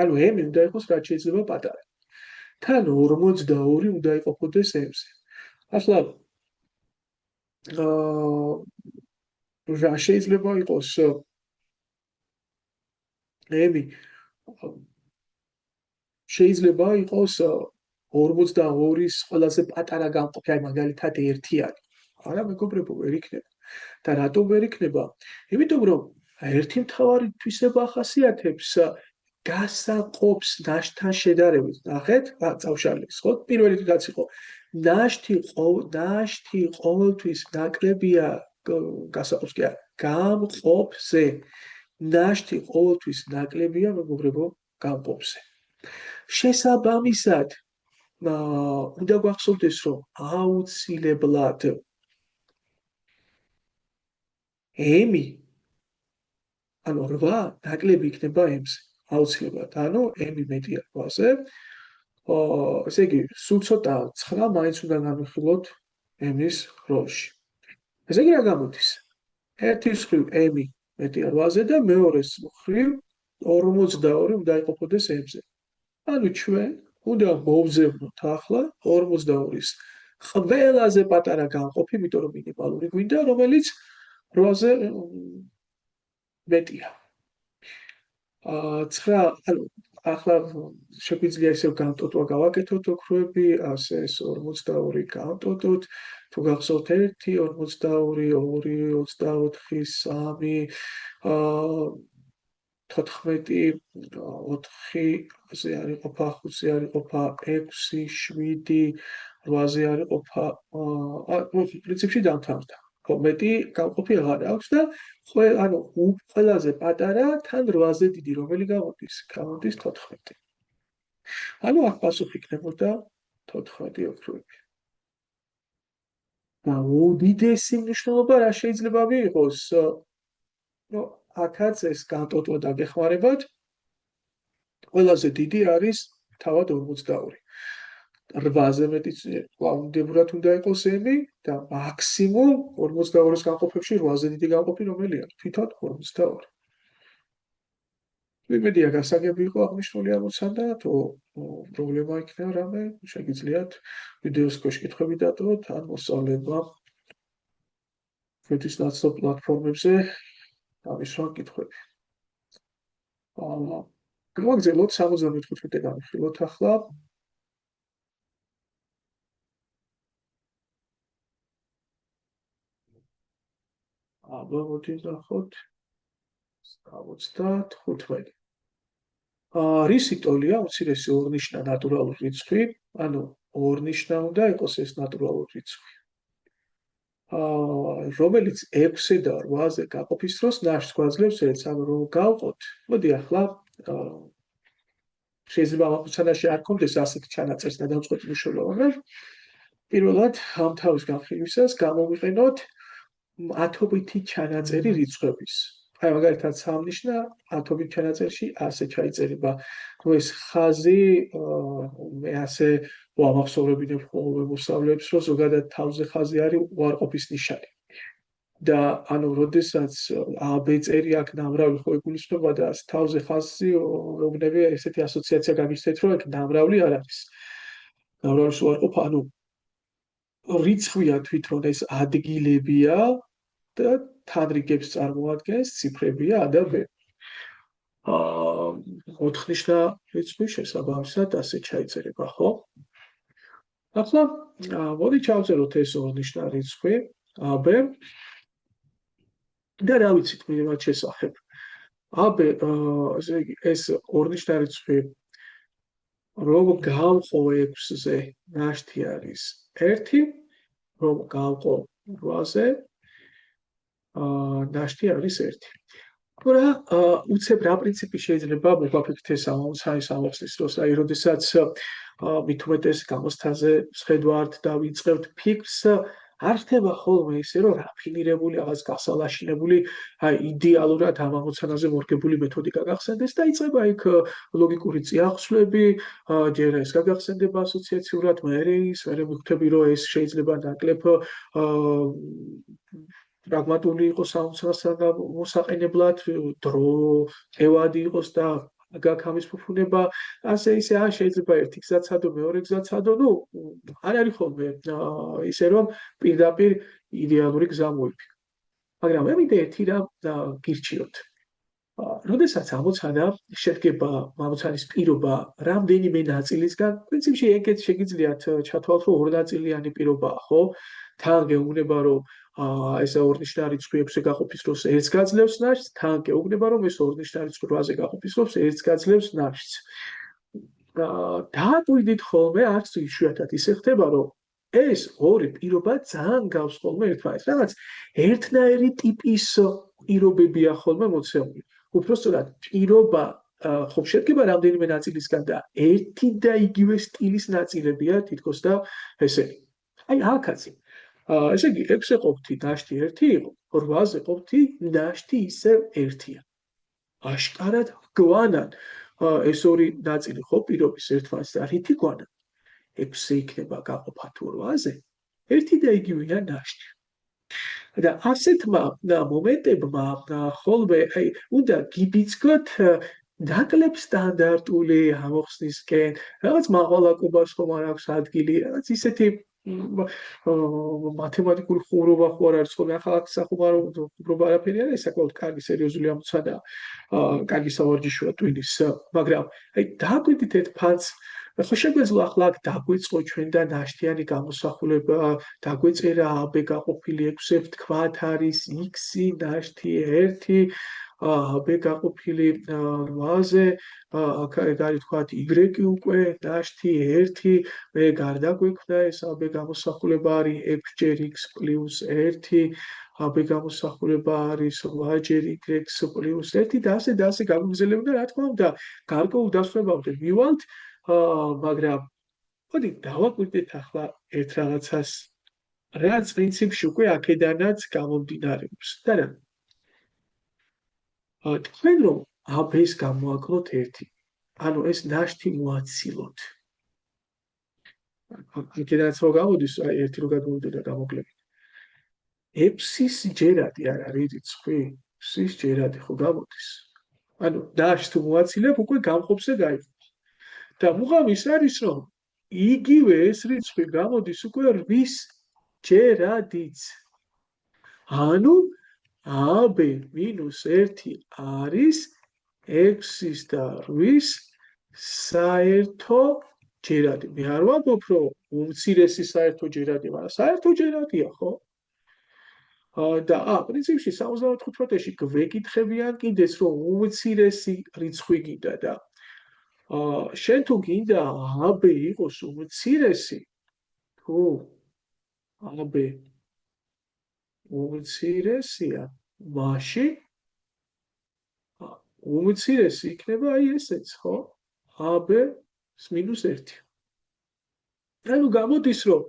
ანუ m უნდა იყოს რაც შეიძლება პატარა. თან 42 უნდა იყოფოდეს m-ზე. ახლა რა შეიძლება იყოს m შეიძლება იყოს 42-ის ყველაზე პატარა გამყოფი, აი მაგალითად 1 არის. არა მეგობრებო, ვერ იქნება. და რატომ ვერ იქნება? იმიტომ რომ ერთი მთავარი თვისება ახასიათებს გასაყოფს ნაშთთან შედარებით. ნახეთ, წავშალეს, ხო? პირველი რაც იყო, ნაშთი ყოველთვის ნაკლებია გასაყოფს კი არა, გამყოფზე. ნაშთი ყოველთვის ნაკლებია, მეგობრებო, გამყოფზე. შესაბამისად, უნდა გვახსოვდეს, რომ აუცილებლად m, ანუ 8 ნაკლები იქნება m-ზე. აუცილებლად, ანუ m მეტია 8-ზე. ესე იგი, სულ ცოტა 9 მაინც უნდა გამიხილოთ m-ის როლში. ესე იგი, რა გამოდის? ერთის მხრივ m მეტია 8-ზე და მეორეს მხრივ 42 უნდა იყოფოდეს m-ზე. ანუ ჩვენ უნდა მოვზევნოთ ახლა 42-ის ყველაზე პატარა განყოფი, იმიტომ რომ მინიმალური გვინდა, რომელიც 8-ზე მეტია. 9, ანუ ახლა შეგვიძლია ისევ განტოტვა გავაკეთოთ ოქროები, ასე 42 განტოტოთ, თუ გახსოვთ 1, 42, 2, 24, 3, 14, 4-ზე არ იყოფა, 5-ზე არ იყოფა, 6, 7, 8-ზე არ იყოფა, პრინციპში დამთავრდა. მეტი გამყოფი აღარ აქვს და ანუ ყველაზე პატარა თან 8-ზე დიდი რომელი გამოდის? გამოდის 14. ანუ აქ პასუხი იქნებოდა 14 ოქროები. და უდიდესი მნიშვნელობა რა შეიძლება მიიღოს? აქაც ეს განტოტვა დაგეხმარებათ. ყველაზე დიდი არის თავად 42. 8-ზე მეტი კვლავ უნდა იყოს ემი და მაქსიმუმ 42-ის განყოფებში 8-ზე დიდი განყოფი რომელია? თვითონ 42. იმედია გასაგები იყო აღნიშნული ამოცანა, თუ პრობლემა იქნება რამე, შეგიძლიათ ვიდეოს ქვეშ კითხვები დატოვოთ ან მოსწავლეებმა ჩვენთვის ნაცნობ პლატფორმებზე გამისვა კითხვები. გავაგრძელოთ 75-ე განვიხილოთ ახლა. მოდით ნახოთ 75. რისი ტოლია უმცირესი ორნიშნა ნატურალური რიცხვი, ანუ ორნიშნა უნდა იყოს ეს ნატურალური რიცხვი. რომელიც 6-ზე და 8-ზე გაყოფის დროს ნაშთს გვაძლევს ერთს, ანუ რომ გავყოთ. მოდი ახლა შეიძლება ამოცანაში არ გქონდეს ასეთი ჩანაწერს და დავწყოთ მნიშვნელობა. პირველად ამ თავის განხილვისას გამოვიყენოთ ათობითი ჩანაწერი რიცხვების. აი მაგალითად სამნიშნა ათობით ჩანაწერში ასე ჩაიწერება. თუ ეს ხაზი მე ასე ვამახსოვრებინებ ხოლმე მოსწავლეებს, რომ ზოგადად თავზე ხაზი არის უარყოფის ნიშანი. და ანუ როდესაც ABC აქ ნამრავლი ხო იგულისხმება და თავზე ხაზი უბნები ესეთი ასოციაცია გაგიხსენეთ, რომ აქ ნამრავლი არ არის. ნამრავლის უარყოფა, ანუ რიცხვია თვითონ ეს ადგილებია და თანრიგებს წარმოადგენს ციფრებია A და B. 4-ნიშნა რიცხვი შესაბამისად ასე ჩაიწერება, ხო? ახლა მოდი ჩავწეროთ ეს 2-ნიშნა რიცხვი AB და რა ვიცით მათ შესახებ. AB ეს 2-ნიშნა რიცხვი რომ გავყო 6-ზე ნაშთი არის 1, რომ გავყო 8-ზე ნაშთი არის 1. რა უცებ რა პრინციპი შეიძლება მოგვაფიქრდეს ამოცანის ამოხსნის დროს, აი როდესაც მით უმეტეს გამოსთაზე ვხედავთ და ვიწყებთ ფიქრს, არ ხდება ხოლმე ისე, რომ რაფინირებული, რაღაც გასალაშინებული, აი იდეალურად ამ ამოცანაზე მორგებული მეთოდიკა გახსენდეს და იწყება იქ ლოგიკური წიაღსვლები, ჯერ ეს გაგახსენდება ასოციაციურად, მერე მიხვდები, რომ ეს შეიძლება ნაკლებ პრაგმატული იყოს ამოცანასთან მოსაყენებლად, დრო ევადი იყოს და გაქამის ფუფუნება, ასე ისე ან შეიძლება ერთი გზაც ადო, მეორე გზაც ადო, არ არის ხოლმე ისე რომ პირდაპირ იდეალური გზა მოიფიქროთ. მაგრამ ემიდე ერთი რამ გირჩიოთ. როდესაც ამოცანა შედგება ამოცანის პირობა რამდენიმე ნაწილისგან, პრინციპში ეგეც შეგიძლიათ ჩათვალოთ, რომ ორნაწილიანი პირობაა, ხო? თან გეუბნება, რომ ეს ორნიშნა რიცხვი 6-ზე გაყოფის დროს ერთს გაძლევს ნაშთს, თან გეუბნება, რომ ეს ორნიშნა რიცხვი 8-ზე გაყოფის დროს ერთს გაძლევს ნაშთს. დააკვირდით ხოლმე, არც იშვიათად ისე ხდება, რომ ეს ორი პირობა ძალიან გავს ხოლმე ერთმანეთს. რაღაც ერთნაირი ტიპის პირობებია ხოლმე მოცემული. უпростоრად პირობა ხო შედგება რამდენიმე ნაწილისგან და ერთი და იგივე სტილის ნაწილებია თითქოს და ესენი. აი აქაც ესე იგი 6-ზე ყოფთი ნაშთი 1 იყო, 8-ზე ყოფთი ნაშთი ისევ 1-ია. აშკარად გვანან ეს ორი ნაწილი ხო პირობის ერთმანეთს და რითი გვანან? 6-ზე იქნება გაყოფა თუ 8-ზე, ერთი და იგივეა ნაშთი. და ასეთმა მომენტებმა ხოლმე აი უნდა გიბიძგოთ ნაკლებ სტანდარტული ამოხსნისკენ, რაღაც მაყვალაკობას ხომ არ აქვს ადგილი, რაღაც ისეთი მათემატიკური ხუმრობა ხო არ არის ხოლმე ახლა ხუმრობა არაფერი არ არის საკმაოდ კარგი სერიოზული ამოცანა კარგი სავარჯიშოა ტვინის მაგრამ აი დაგვიდით ერთ ფანს ხო შეგვეძლო ახლა აქ დაგვიწყო ჩვენ და ნაშთიანი გამოსახულება დაგვეწერა AB გაყოფილი 6-ზე ვთქვათ არის x ნაშთი 1 AB გაყოფილი 8-ზე აქ არის ვთქვათ y უკვე ნაშთი 1 მე გარდა გვექნა ეს AB გამოსახულება არის f-ჯერ x პლუს 1 AB გამოსახულება არის y-ჯერ y პლუს 1 და ასე გაგვიგზელებოდა რა თქმა უნდა გარკვეულ დასვენებამდე მივალთ მაგრამ მოდი დავაკვირდეთ ახლა ერთ რაღაცას რაც პრინციპში უკვე აქედანაც გამომდინარეობს და რა თქვენ რომ AB-ს გამოაკლოთ 1 ანუ ეს ნაშთი მოაცილოთ აქედანაც რო გამოდის აი 1 რო გადმოვიდა გამოკლებით epsis ჯერადი არ არის რიცხვი epsis ჯერადი ხო გამოდის ანუ ნაშთს თუ მოაცილებ უკვე გამყოფზე გაიყვანს და მუღამი ის არის რომ იგივე ეს რიცხვი გამოდის უკვე 8 ჯერადიც ანუ AB - 1 არის 6-ის და 8-ის საერთო ჯერადი მე არ ვამბობ რომ უმცირესი საერთო ჯერადი მაგრამ საერთო ჯერადია ხო და პრინციპში 75-ში გვეკითხებიან კიდეც რომ უმცირესი რიცხვი გინდა და შენ თუ გინდა AB იყოს უმცირესი თუ AB უმცირესია მაშინ უმცირესი იქნება აი ესეც ხო AB-1 ანუ გამოდის რომ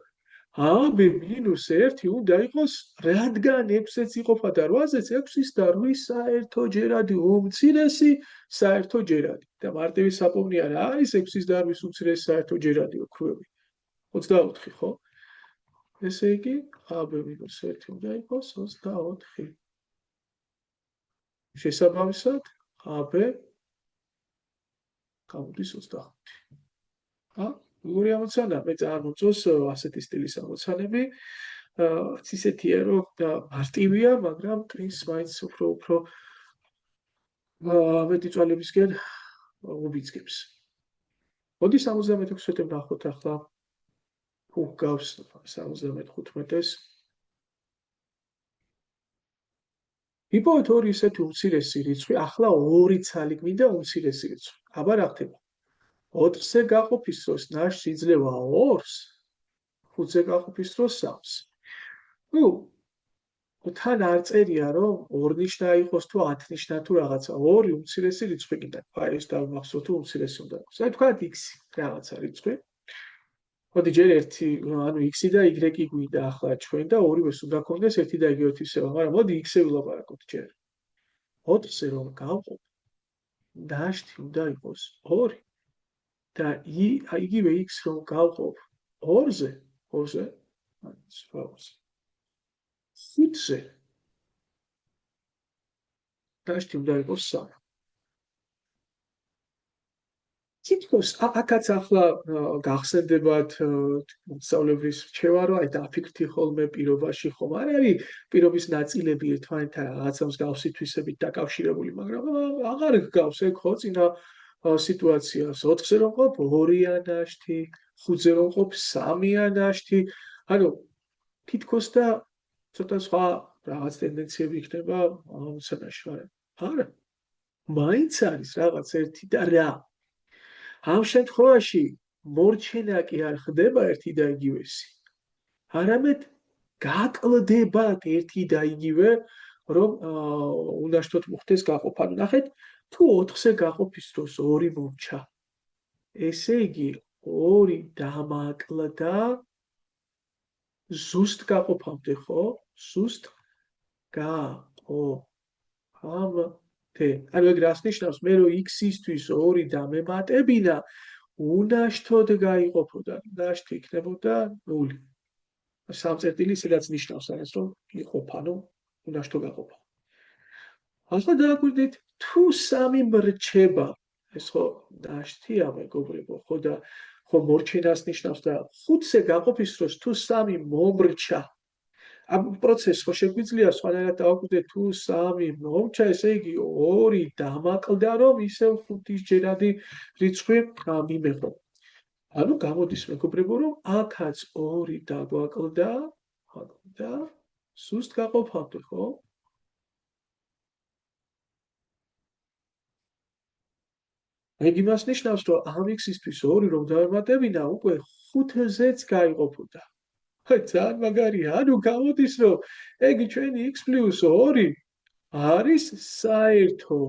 AB-1 უნდა იყოს რადგან 6-იც იყოფა და 8-ზეც 6-ის და 8-ის საერთო ჯერადი უმცირესი საერთო ჯერადი და მარტივი საპოვნია რა არის 6-ის და 8-ის უმცირესი საერთო ჯერადი ოქროები 24 ხო ესე იგი AB-1 უნდა იყოს 24 შესაბამისად AB გამოდის 25 როგორი ამოცანა მე წარმოწოს ასეთი სტილის ამოცანები ისეთია რომ მარტივია მაგრამ ტვინს მაინც უფრო მეტი წვალებისკენ უბიძგებს მოდი 76-ე ვნახოთ ახლა თუ გავს 75-ეს იპოვეთ ორი ისეთი უმცირესი რიცხვი ახლა ორი ცალი გვინდა უმცირესი რიცხვი აბა რა ხდება 4-ზე გაყოფის დროს ნაშთი იძლევა 2-ს 5-ზე გაყოფის დროს 3-ს ნუ თან არ წერია რომ 2 ნიშნა იყოს თუ 10 ნიშნა თუ რაღაცა ორი უმცირესი რიცხვი გინდა აი ეს დავმახსოვთ თუ უმცირესი უნდა იყოს აი თქვა x რაღაცა რიცხვი მოდი ჯერ ერთი ანუ x და y გვინდა ახლა ჩვენ და ორივეს უნდა გქონდეს ერთი და იგივე თვისება მაგრამ მოდი x-ზე ვილაპარაკოთ ჯერ 4-ზე რომ გავყო ნაშთი უნდა იყოს 2 და იგივე x რომ გავყოფ 2-ზე 5-ზე ნაშთი უნდა იყოს 3 თითქოს აქაც ახლა გახსენდებათ მოსწავლების რჩევა რომ აი დაფიქრდი ხოლმე პირობაში ხომ არ არის პირობის ნაწილები ერთმანეთთან რაღაცა მსგავსი თვისებით დაკავშირებული მაგრამ აღარ გგავს ეგ ხო წინა სიტუაციას 4-ზე რომ ყოფ 2-ია ნაშთი 5-ზე რომ ყოფ 3-ია ნაშთი ანუ თითქოს და ცოტა სხვა რაღაც ტენდენციები იქნება ამოცანაში მაგრამ არა მაინც არის რაღაც ერთი და რა ამ შემთხვევაში მორჩენა კი არ ხდება ერთი და იგივესი არამედ გაკლდებათ ერთი და იგივე რომ უნდაშვათ მოხდეს გაყოფა ნახეთ თუ 4-ზე გაყოფის დროს 2 მომჩა ესე იგი 2 დამაკლდა ზუსტ გაყოფამდე ხო ზუსტ გაყოფამდე ანუ ეგ რას ნიშნავს მე რომ x-ისთვის 2 დამემატებინა უნაშვად გაიყოფოდა ნაშთი იქნებოდა 0 სამწერტილი სადაც ნიშნავს არის რომ იყოფა ანუ უნაშვად გაყოფა ახლა დააკვირდით თუ 3 მრჩება ეს ხო ნაშთია მეგობრებო ხო და ხო მორჩენას ნიშნავს და 5-ზე გაყოფის დროს თუ 3 მომრჩა ამ პროცესს ხო შეგვიძლია სხვანაირად დავაკვირდეთ თუ 3 მომრჩა ესე იგი 2 დამაკლდა რომ ისევ 5-ის ჯერადი რიცხვი მიმეღო. ანუ გამოდის მეგობრებო რომ აქაც 2 დაგვაკლდა და სუსტ გაყოფამდე ხო? ეგ იმას ნიშნავს რომ ამ x-ისთვის 2 რომ დავემატებინა უკვე 5-ზეც გაიყოფოდა. ძალიან მაგარია. ანუ გამოდის რომ ეგ ჩვენი x + 2 არის საერთო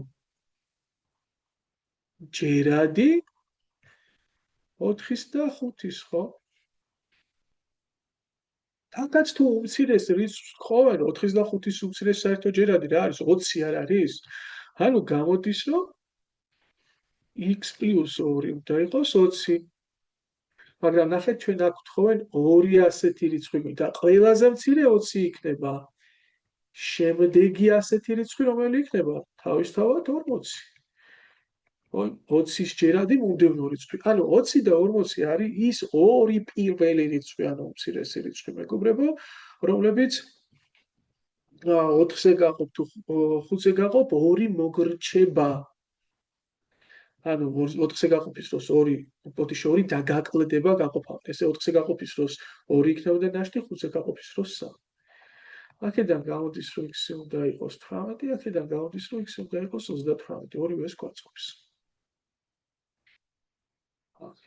ჯერადი 4-ის და 5-ის, ხო? თაკაც თუ უმცირეს რიცხვს ხოვენ 4-ის და 5-ის უმცირეს საერთო ჯერადი რა არის 20 არ არის? ანუ გამოდის რომ x + 2 უნდა იყოს 20. მაგრამ ნახეთ ჩვენ აქ ვთხოვენ 2 ასეთი რიცხვი და ყველაზე მცირე 20 იქნება. შემდეგი ასეთი რიცხვი რომელი იქნება? თავისთავად 40. 20-ის ჯერადი მომდევნო რიცხვი. ანუ 20 და 40 არის ის 2 პირველი რიცხვი, ანუ უმცირესი რიცხვი, მეგობრებო, რომლებიც 4-ზე გაყოფ თუ 5-ზე გაყოფ 2 მოგრჩება. ანუ 4-ზე გაყოფის დროს 2 დაგაკლდება გაყოფამდე. ესე 4-ზე გაყოფის დროს 2 იქნებოდა ნაშთი, 5-ზე გაყოფის დროს 3. აქედან გამოდის რომ x უნდა იყოს 18, აქედან გამოდის რომ x უნდა იყოს 38. ორივეს გვაწყობს.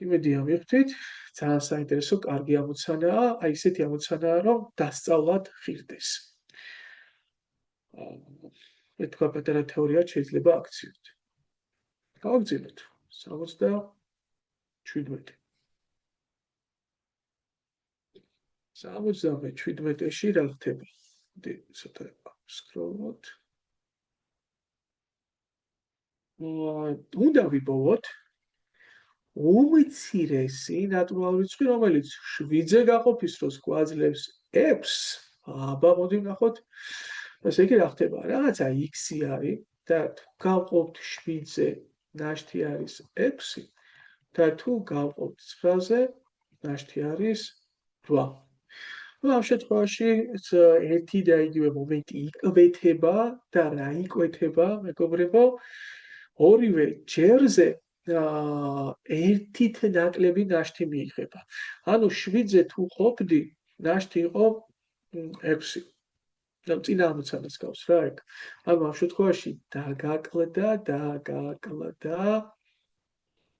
იმედი ამივხვდით, ძალიან საინტერესო, კარგი ამოცანაა, აი ესეთი ამოცანაა, რომ დასწავლად ღირდეს. მე თქვა პატარა თეორია შეიძლება აქციოთ. გავაგრძელოთ 77. 77-ში რა ხდება? ცოტა სკროლოთ. უნდა ვიპოვოთ უმცირესი ნატურალური რიცხვი, რომელიც 7-ზე გაყოფის დროს გვაძლევს 6. აბა, მოდი ვნახოთ. ესე იგი რა ხდება? რაღაცა x-ი არის და თუ გავყოფთ 7-ზე, ნაშთი არის 6 და თუ გავყოფთ 9-ზე, ნაშთი არის 8. ну ამ შემთხვევაში ერთი და იგივე მომენტი იკვეთება და რა იკვეთება, მეგობრებო? ორივე ჯერზე ერთით ნაკლები ნაშთი მიიღება. ანუ 7-ზე თუ ყოფდი, ნაშთი იყო 6. და წინა ამოცანას გავს რა ეგ. ანუ ამ შემთხვევაში დაგაკლდა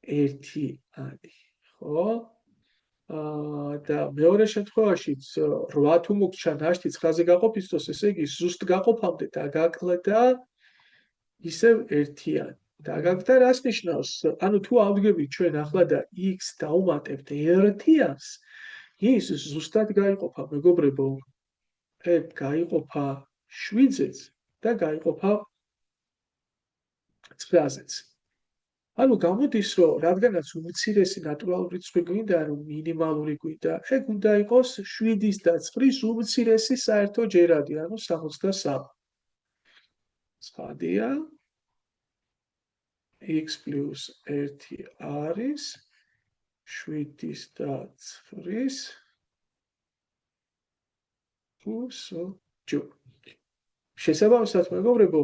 1 ანი, ხო? და მეორე შემთხვევაშიც 8 თუ მოგჩა ნაშთი 9-ზე გაყოფის დროს, ესე იგი ზუსტ გაყოფამდე დაგაკლდა ისევ 1 ანი. დაგაკლდა რას ნიშნავს? ანუ თუ ავდგებით ჩვენ ახლა და x დავუმატებთ 1-ს, ის ზუსტად გაიყოფა, მეგობრებო. ეგ გაიყოფა 7-ზეც და გაიყოფა 9-ზეც. ანუ გამოდის რომ რადგანაც უმცირესი ნატურალური რიცხვი გვინდა, ანუ მინიმალური გვინდა, ეგ უნდა იყოს 7-ის და 9-ის უმცირესი საერთო ჯერადი, ანუ 63. ცხადია, x + 1 არის 7-ის და 9-ის უსჯო. შესაბამისად, მეგობრებო,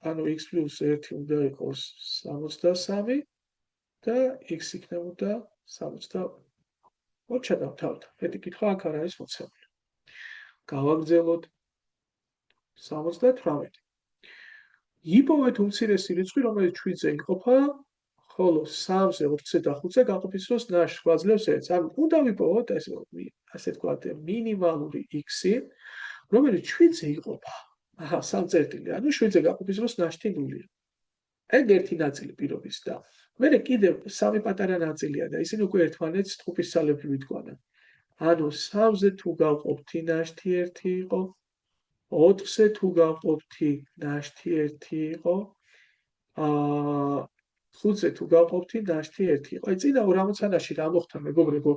ანუ x + 1 უნდა იყოს 63 და x იქნებოდა 60. მოჩადავთ, მეტი კითხვა აქ არ არის მოცემული. გავაგრძელოთ 78. იპოვეთ უმცირესი რიცხვი, რომელიც 7-ზე იყოფა, ხოლო 3-ზე, 4-ზე და 5-ზე გაყოფის დროს ნაშთს გვაძლევს 1. ანუ უნდა ვიპოვოთ ასე ვთქვათ, მინიმალური x-ი, რომელიც 7-ზე იყოფა. აჰა, 3 წერტილი, ანუ 7-ზე გაყოფის დროს ნაშთი 0-ია. ეგ ერთი ნაწილი პირობის და მე კიდევ 3 პატარა ნაწილია და ისინი უკვე ერთმანეთს ჯგუფის ძალებით გვანა. ანუ 3-ზე თუ გავყოფთი ნაშთი 1 იყო, 4-ზე თუ გავყოფთი ნაშთი 1 იყო, 5-ზე თუ გავყოფთი ნაშთი 1 იყო. აი წინა ორ ამოცანაში რა მოხდა, მეგობრებო?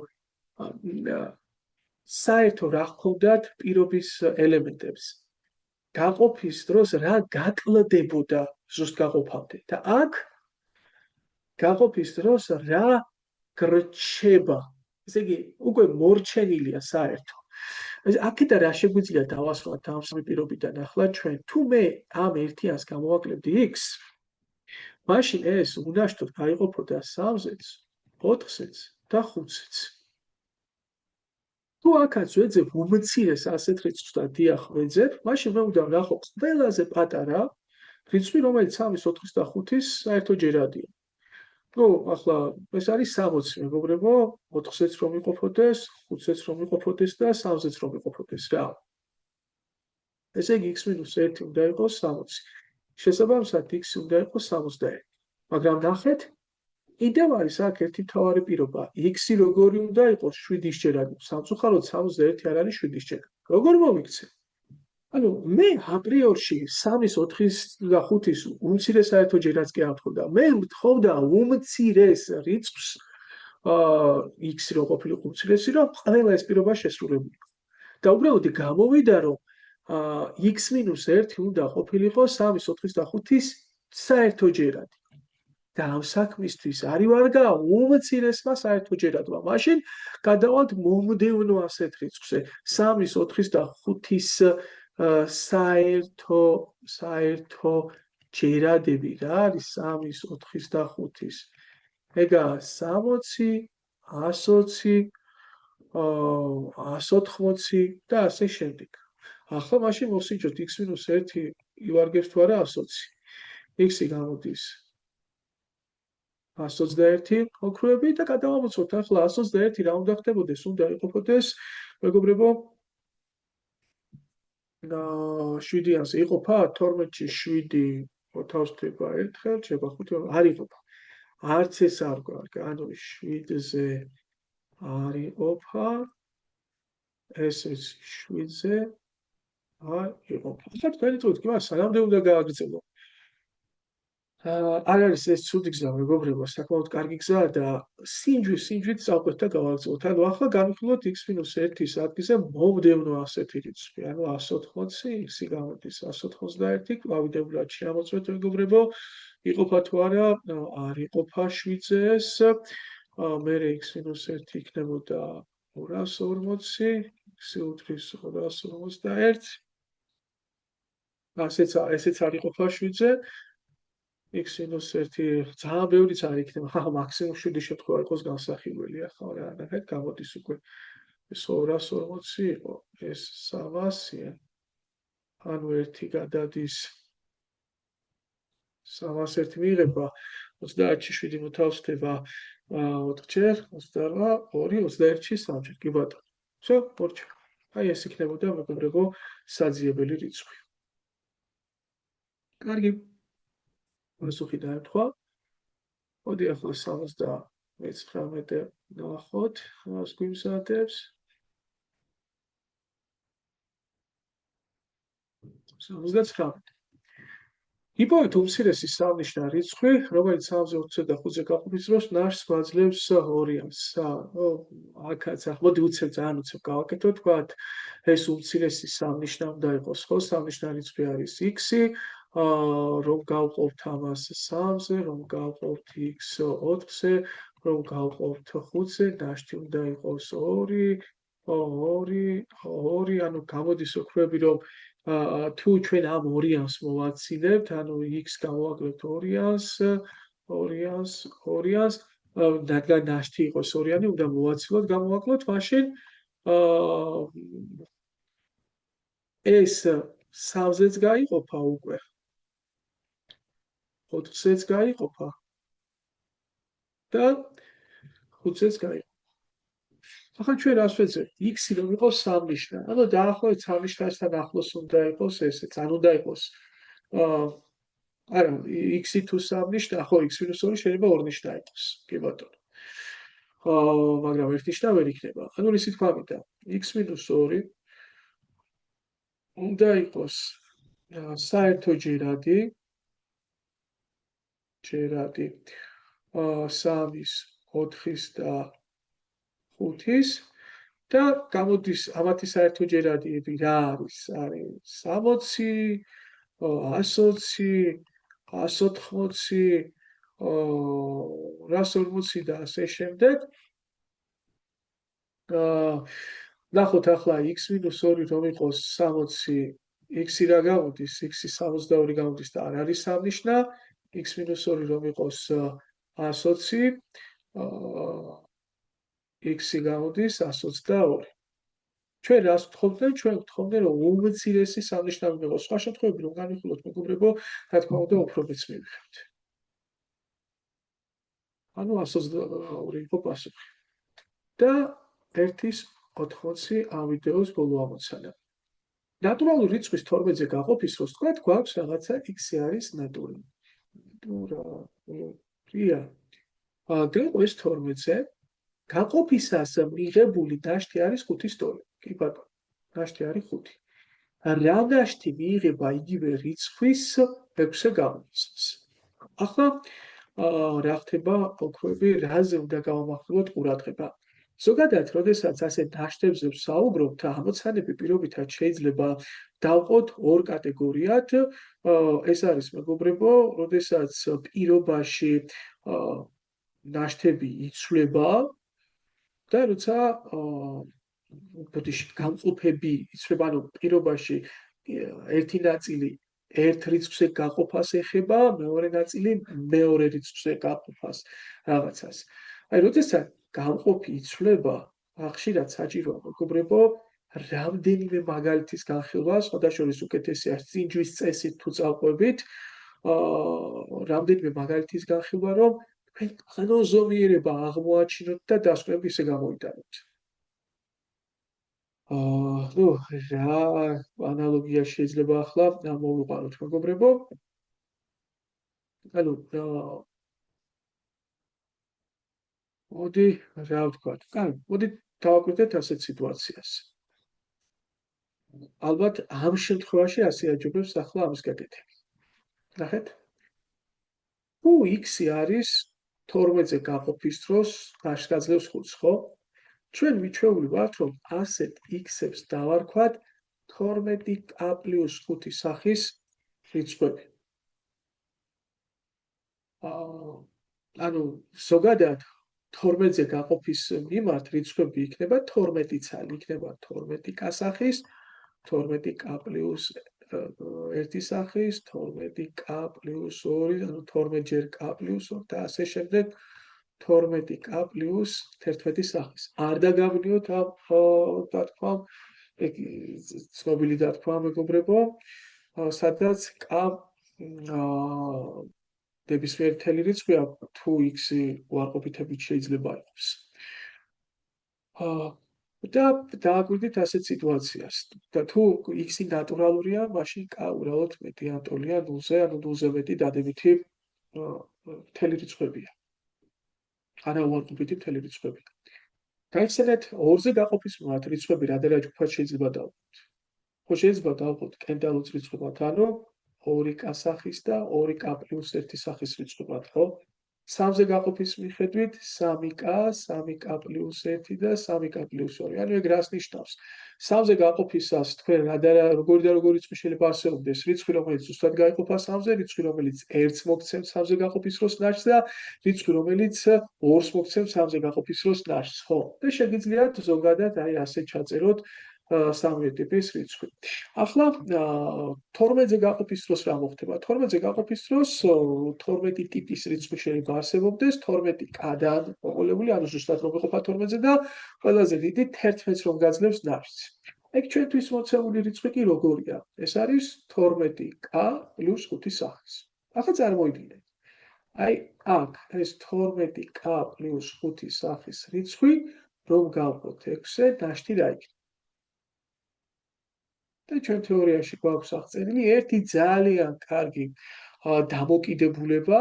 საერთო რა ჰქონდათ პირობის ელემენტებს. გაყოფის დროს რა გაკლდებოდა ზუსტ გაყოფამდე და აქ გაყოფის დროს რა გრჩება. ესე იგი, უკვე მორჩენილია საერთო. აქედა რა შეგვიძლია დავასრულოთ ამ სამი პირობიდან ახლა ჩვენ, თუ მე ამ ერთიანს გამოვაკლებდი x, მაშინ ეს უნაჟდოდ გაიყოფოდა 3-ზეც, 4-ზეც და 5-ზეც. თუ აქაც ვეძებ უმცირეს ასეთ რიცხვს და დიახ ვეძებ, მაშინ მე უნდა ვნახო ყველაზე პატარა რიცხვი, რომელიც 3-ის, 4-ის და 5-ის საერთო ჯერადია. ნუ ახლა ეს არის 60, მეგობრებო, 4-ზეც რომ იყოფოდეს, 5-ზეც რომ იყოფოდეს და 3-ზეც რომ იყოფოდეს რა. ესე იგი x-1 უნდა იყოს 60. შესაბამისად x უნდა იყოს 61. მაგრამ ნახეთ, კიდევ არის აქ ერთი მთავარი პირობა. x-ი როგორი უნდა იყოს 7-ის ჯერადი. სამწუხაროდ 61 არ არის 7-ის ჯერადი. როგორ მომიქცე? ანუ მე აპრიორში 3-ის, 4-ის და 5-ის უმცირეს საერთო ჯერადს კი არ ვთხოვდა. მე ვთხოვდა უმცირეს რიცხვს x-ი რო ყოფილიყო უმცირესი, რომ ყველა ეს პირობა შესრულებული. და უბრალოდ გამოვიდა, რომ x-1 უნდა ყოფილიყო 3-ის, 4-ის და 5-ის საერთო ჯერადი. და ამ საქმისთვის არის ვარგა უმცირესმა საერთო ჯერადმა. მაშინ გადავალთ მომდევნო ასეთ რიცხვზე. 3-ის, 4-ის და 5-ის საერთო ჯერადები რა არის 3-ის, 4-ის და 5-ის? ეგაა 60, 120, 180 და ასე შემდეგ. ახლა მაშინ მოვსიჯოთ x-1 ივარგებს თუ არა 120. x-ი გამოდის 121 ოქროები და გადავამოწმოთ ახლა 121 რა უნდა ხდებოდეს? უნდა იყოფოდეს, მეგობრებო, 7-იანს იყოფა 12-ში 7 მოთავსდება ერთხელ, შეიძლება 5 არ იყოფა. არც ეს არ გვაქვს, ანუ 7-ზე არ იყოფა, ესეც 7-ზე არ იყოფა. ახლა თქვენი წუთი კი მას სანამდე უნდა გააგრძელო. არ არის ეს ცუდი გზა, მეგობრებო, საკმაოდ კარგი გზაა და სინჯვით წავყვეთ და გავაგრძელოთ. ანუ ახლა განვიხილოთ x-1-ის ადგილზე მომდევნო ასეთი რიცხვი, ანუ 180, x-ი გამოდის 191, კლავიდებლად შეამოწმეთ, მეგობრებო, იყოფა თუ არა, არ იყოფა 7-ზეს, მერე x-1 იქნებოდა 240, x-ი უდრის 251, ესეც არ იყოფა 7-ზე, x-1 ძალიან ბევრიც არ იქნება, მაქსიმუმ 7 შემთხვევა იყოს განსახილველი. ახლა რა ნახეთ, გამოდის უკვე ეს 240 იყო, ეს 300-ია. ანუ ერთი გადადის 301 მიიღება 30-ში 7 მოთავსდება 4-ჯერ, 28, 2, 21-ში 3-ჯერ. კი ბატონო. всё, მორჩა. აი ეს იქნებოდა, მეგობრებო, საძიებელი რიცხვი. კარგი. პასუხი დაემთხვა. მოდი ახლა 79 ნახოთ, რას გვიმზადებს. 79. იპოვეთ უმცირესი სამნიშნა რიცხვი, რომელიც 3-ზე, 20-ზე და 5-ზე გაყოფის დროს ნაშთს გვაძლევს 2-იანს. აქაც მოდი უცებ, ძალიან უცებ გავაკეთოთ, ვთქვათ, ეს უმცირესი სამნიშნა უნდა იყოს, ხო? სამნიშნა რიცხვი არის x-ი, რომ გავყავთ ამას 3-ზე, რომ გავყავთ x 4-ზე, რომ გავყავთ 5-ზე, ნაშთი უნდა იყოს 2, 2, ანუ გამოდის ოქროები, რომ თუ ჩვენ ამ 2-იანს მოვაცილებთ, ანუ x გამოვაკლებთ 2-იანს, 2-იანს, რადგან ნაშთი იყოს 2-იანი, უნდა მოვაცილოთ, გამოვაკლოთ, მაშინ ეს 3-ზეც გაიყოფა უკვე. 4-ზეც გაიყოფა და 5-ზეც გაიყოფა. ახლა ჩვენ რას ვეძებთ? x-ი რომ იყოს სამნიშნა, ანუ დაახლოებით სამნიშნასთან ახლოს უნდა იყოს ესეც, ან უნდა იყოს არა, x-ი თუ სამნიშნა, ხო, x-2 შეიძლება ორნიშნა იყოს, კი ბატონო. მაგრამ ერთნიშნა ვერ იქნება. ანუ ისე თქვა მითხრა, x-2 უნდა იყოს საერთო ჯერადი 3-ის, 4-ის და 5-ის და გამოდის ამათი საერთო ჯერადიები რა არის? არის 60, 120, 180, 140 და ასე შემდეგ. ნახოთ ახლა x-2 რომ იყოს 60, x-ი რა გამოდის, x-ი 62 გამოდის და არ არის სამნიშნა, x-2 რომ იყოს 120, x-ი გამოდის 122. ჩვენ რას ვთხოვდნენ? ჩვენ ვთხოვდნენ რომ უმცირესი სამნიშნავი მიღოს. სხვა შემთხვევები რომ განვიხილოთ მეგობრებო, რა თქმა უნდა, უფრო მეც მივიღებთ. ანუ 122 იყო პასუხი. და 1.80 ამ ვიდეოს ბოლო ამოცანა. ნატურალური რიცხვის 12-ზე გაყოფის დროს თქვა, გვაქვს რაღაცა x-ი არის ნატურალი. ნატურალია. გვაქვს 12-ზე გაყოფისას მიღებული ნაშთი არის 5-ის ტოლი. კი ბატონო, ნაშთი არის 5. რა ნაშთი მიიღება იგივე რიცხვის 6-ზე გამომცემს. ახლა რა ხდება ოქროები, რაზე უნდა გავამახვილოთ ყურადღება. ზოგადად, როდესაც ასე ნაშთებზე ვსაუბრობთ, ამოცანები პირობითად შეიძლება დავყოთ ორ კატეგორიად. ეს არის მეგობრებო, როდესაც პირობაში ნაშთები იცვლება და როცა გამყოფები იცვლება, ანუ პირობაში ერთი ნაწილი ერთ რიცხვზე გაყოფას ეხება, მეორე ნაწილი მეორე რიცხვზე გაყოფას რაღაცას. აი, როდესაც გამყოფი იცვლება, ხშირად საჭიროა მეგობრებო, რამდენიმე მაგალითის განხილვა, სხვადასხვა უკეთესია სინჯვის წესით თუ წავყვებით, რამდენიმე მაგალითის განხილვა, რომ თქვენ კანონზომიერება აღმოაჩინოთ და დასკვნები ისე გამოიტანოთ. ნუ რა ანალოგია შეიძლება ახლა მოვიყვანოთ მეგობრებო. ანუ მოდი რა ვთქვათ. მოდი დავაკვირდეთ ასეთ სიტუაციას. ალბათ ამ შემთხვევაში ასე აჯობებს ახლა ამის გაკეთება. ნახეთ. თუ x-ი არის 12-ზე გაყოფის დროს გაძლევს 5-ს, ხო? ჩვენ მიჩვეული ვართ, რომ ასეთ x-ებს დავარქვათ 12k + 5 სახის რიცხვები. ანუ ზოგადად 12-ზე გაყოფის მიმართ რიცხვები იქნება 12 ცალი, იქნება 12k სახის, 12k + 1 სახის, 12k + 2, ანუ 12 ჯერ k + 2 და ასე შემდეგ 12k + 11 სახის. არ დაგავნიოთ ამ დათქვა, ცნობილი დათქვა მეგობრებო, სადაც k ნებისმიერი მთელი რიცხვია, თუ x-ი უარყოფითებით შეიძლება იყოს. და დააკვირდით ასეთ სიტუაციას. და თუ x-ი ნატურალურია, მაშინ k უბრალოდ მეტია ტოლია 0-ზე, ანუ 0-ზე მეტი დადებითი მთელი რიცხვებია. არა უარყოფითი მთელი რიცხვებია. გაიხსენეთ 2-ზე გაყოფის მიმართ რიცხვები რადერა ჯგუფად შეიძლება დავყოთ. ხო, შეიძლება დავყოთ კენტალუც რიცხვებად, ანუ 2k სახის და 2k + 1 სახის რიცხვებად, ხო? 3-ზე გაყოფის მიხედვით 3k, 3k + 1 და 3k + 2. ანუ ეგ რას ნიშნავს? 3-ზე გაყოფისას თქვენ როგორი და როგორი რიცხვი შეიძლება არსებობდეს? რიცხვი, რომელიც ზუსტად გაიყოფა 3-ზე, რიცხვი, რომელიც 1-ს მოგცემს 3-ზე გაყოფის დროს ნაშთს და რიცხვი, რომელიც 2-ს მოგცემს 3-ზე გაყოფის დროს ნაშთს, ხო? და შეგიძლიათ ზოგადად აი ასე ჩაწეროთ სამივე ტიპის რიცხვი. ახლა 12-ზე გაყოფის დროს რა მოხდება? 12-ზე გაყოფის დროს 12 ტიპის რიცხვი შეიძლება არსებობდეს, 12k-დან მოყოლებული, ანუ ზუსტად რომ იყოფა 12-ზე და ყველაზე დიდი 11-ს რომ გაძლევს ნაშთს. ეგ ჩვენთვის მოცემული რიცხვი კი როგორია? ეს არის 12k + 5 სახის. ახლა წარმოიდგინეთ. აი აქ ეს 12k + 5 სახის რიცხვი რომ გავყოთ 6-ზე, ნაშთი რა იქნება? და ჩვენ თეორიაში გვაქვს აღწერილი ერთი ძალიან კარგი დამოკიდებულება,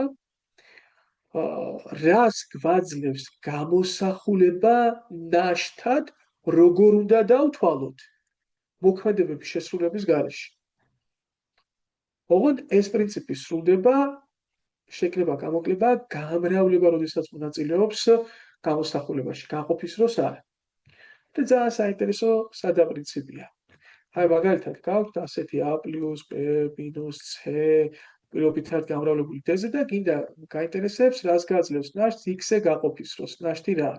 რას გვაძლევს გამოსახულება ნაშთად, როგორ უნდა დავთვალოთ მოქმედებების შესრულების გარეშე. ოღონდ ეს პრინციპი სრულდება, შეკრება გამოკლება, გამრავლება, როდესაც მონაწილეობს გამოსახულებაში, გაყოფის დროს არა. და ძალიან საინტერესო სადაპრინციპია. აი მაგალითად გაქვთ ასეთი a + b - c პირობითად გამრავლებული d-ზე და გინდა გაინტერესებს რას გაძლევს ნაშთს x-ზე გაყოფის დროს. ნაშთი რა?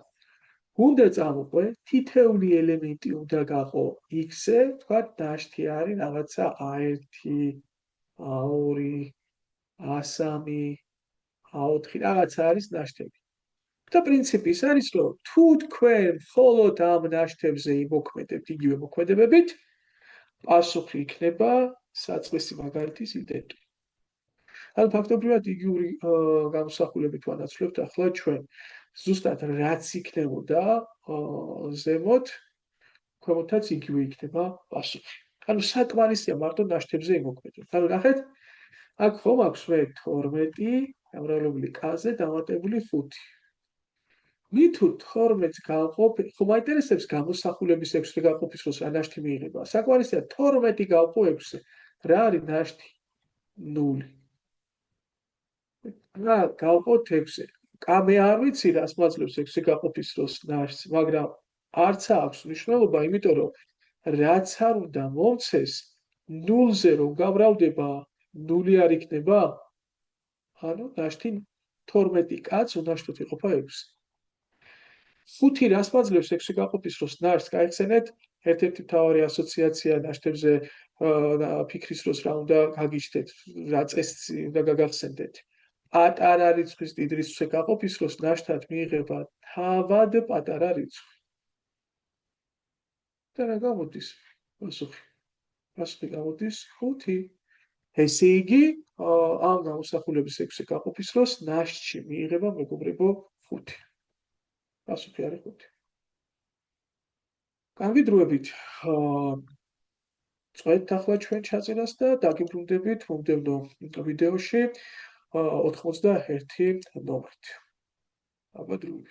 უნდა წამოყვე, თითეული ელემენტი უნდა გაყო x-ზე, თქვა ნაშთი არის რაღაცა a1, a2, a3, a4, რაღაცა არის ნაშთები. და პრინციპი ის არის, რომ თუ თქვენ მხოლოდ ამ ნაშთებზე იმოქმედებთ იგივე მოქმედებებით, პასუხი იქნება საწყისი მაგალითის იდენტური. ანუ ფაქტობრივად იგივე გამოსახულებით ვანაცვლებთ ახლა ჩვენ. ზუსტად რაც იქნებოდა ზემოთ, ქვემოთაც იგივე იქნება პასუხი. ანუ საკმარისია მარტო ნაშთებზე იმოქმედოთ. ანუ ნახეთ, აქ ხომ აქვს მე 12 გამრავლებული k-ზე დამატებული 5. თუ 12-ს გავყოფ, ხო მაინტერესებს გამოსახულების 6-ზე გაყოფის დროს რა ნაშთი მიიღება. საკმარისია 12 გავყო 6-ზე. რა არის ნაშთი? 0. რა გავყოთ 6-ზე. მე არ ვიცი რას მაძლევს 6-ზე გაყოფის დროს ნაშთს, მაგრამ არც აქვს მნიშვნელობა, იმიტომ რომ რაც არ უნდა მომცეს 0-ზე რომ გამრავლდება 0 არ იქნება? ანუ ნაშთი 12k-ც უნდა შევთქვით იყოფა 6-ზე. 5 რას მაძლევს 6-ზე გაყოფის დროს ნაშთს? გაიხსენეთ, ერთ-ერთი მთავარი ასოციაცია ნაშთებზე ფიქრის დროს რა უნდა გაგიჩნდეთ, რა წესი უნდა გაგახსენდეთ. პატარა რიცხვის დიდ რიცხვზე გაყოფის დროს ნაშთად მიიღება თავად პატარა რიცხვი. და რა გამოდის? პასუხი. პასუხი გამოდის 5. ესე იგი, ამ გამოსახულების 6-ზე გაყოფის დროს ნაშთში მიიღება მეგობრებო 5. პასუხი არის 5. კარგი დროებით. წვეთ ახლა ჩვენ ჩაწერას და დაგიბრუნდებით მომდევნო ვიდეოში 91 ნომრით. აბა დროებით.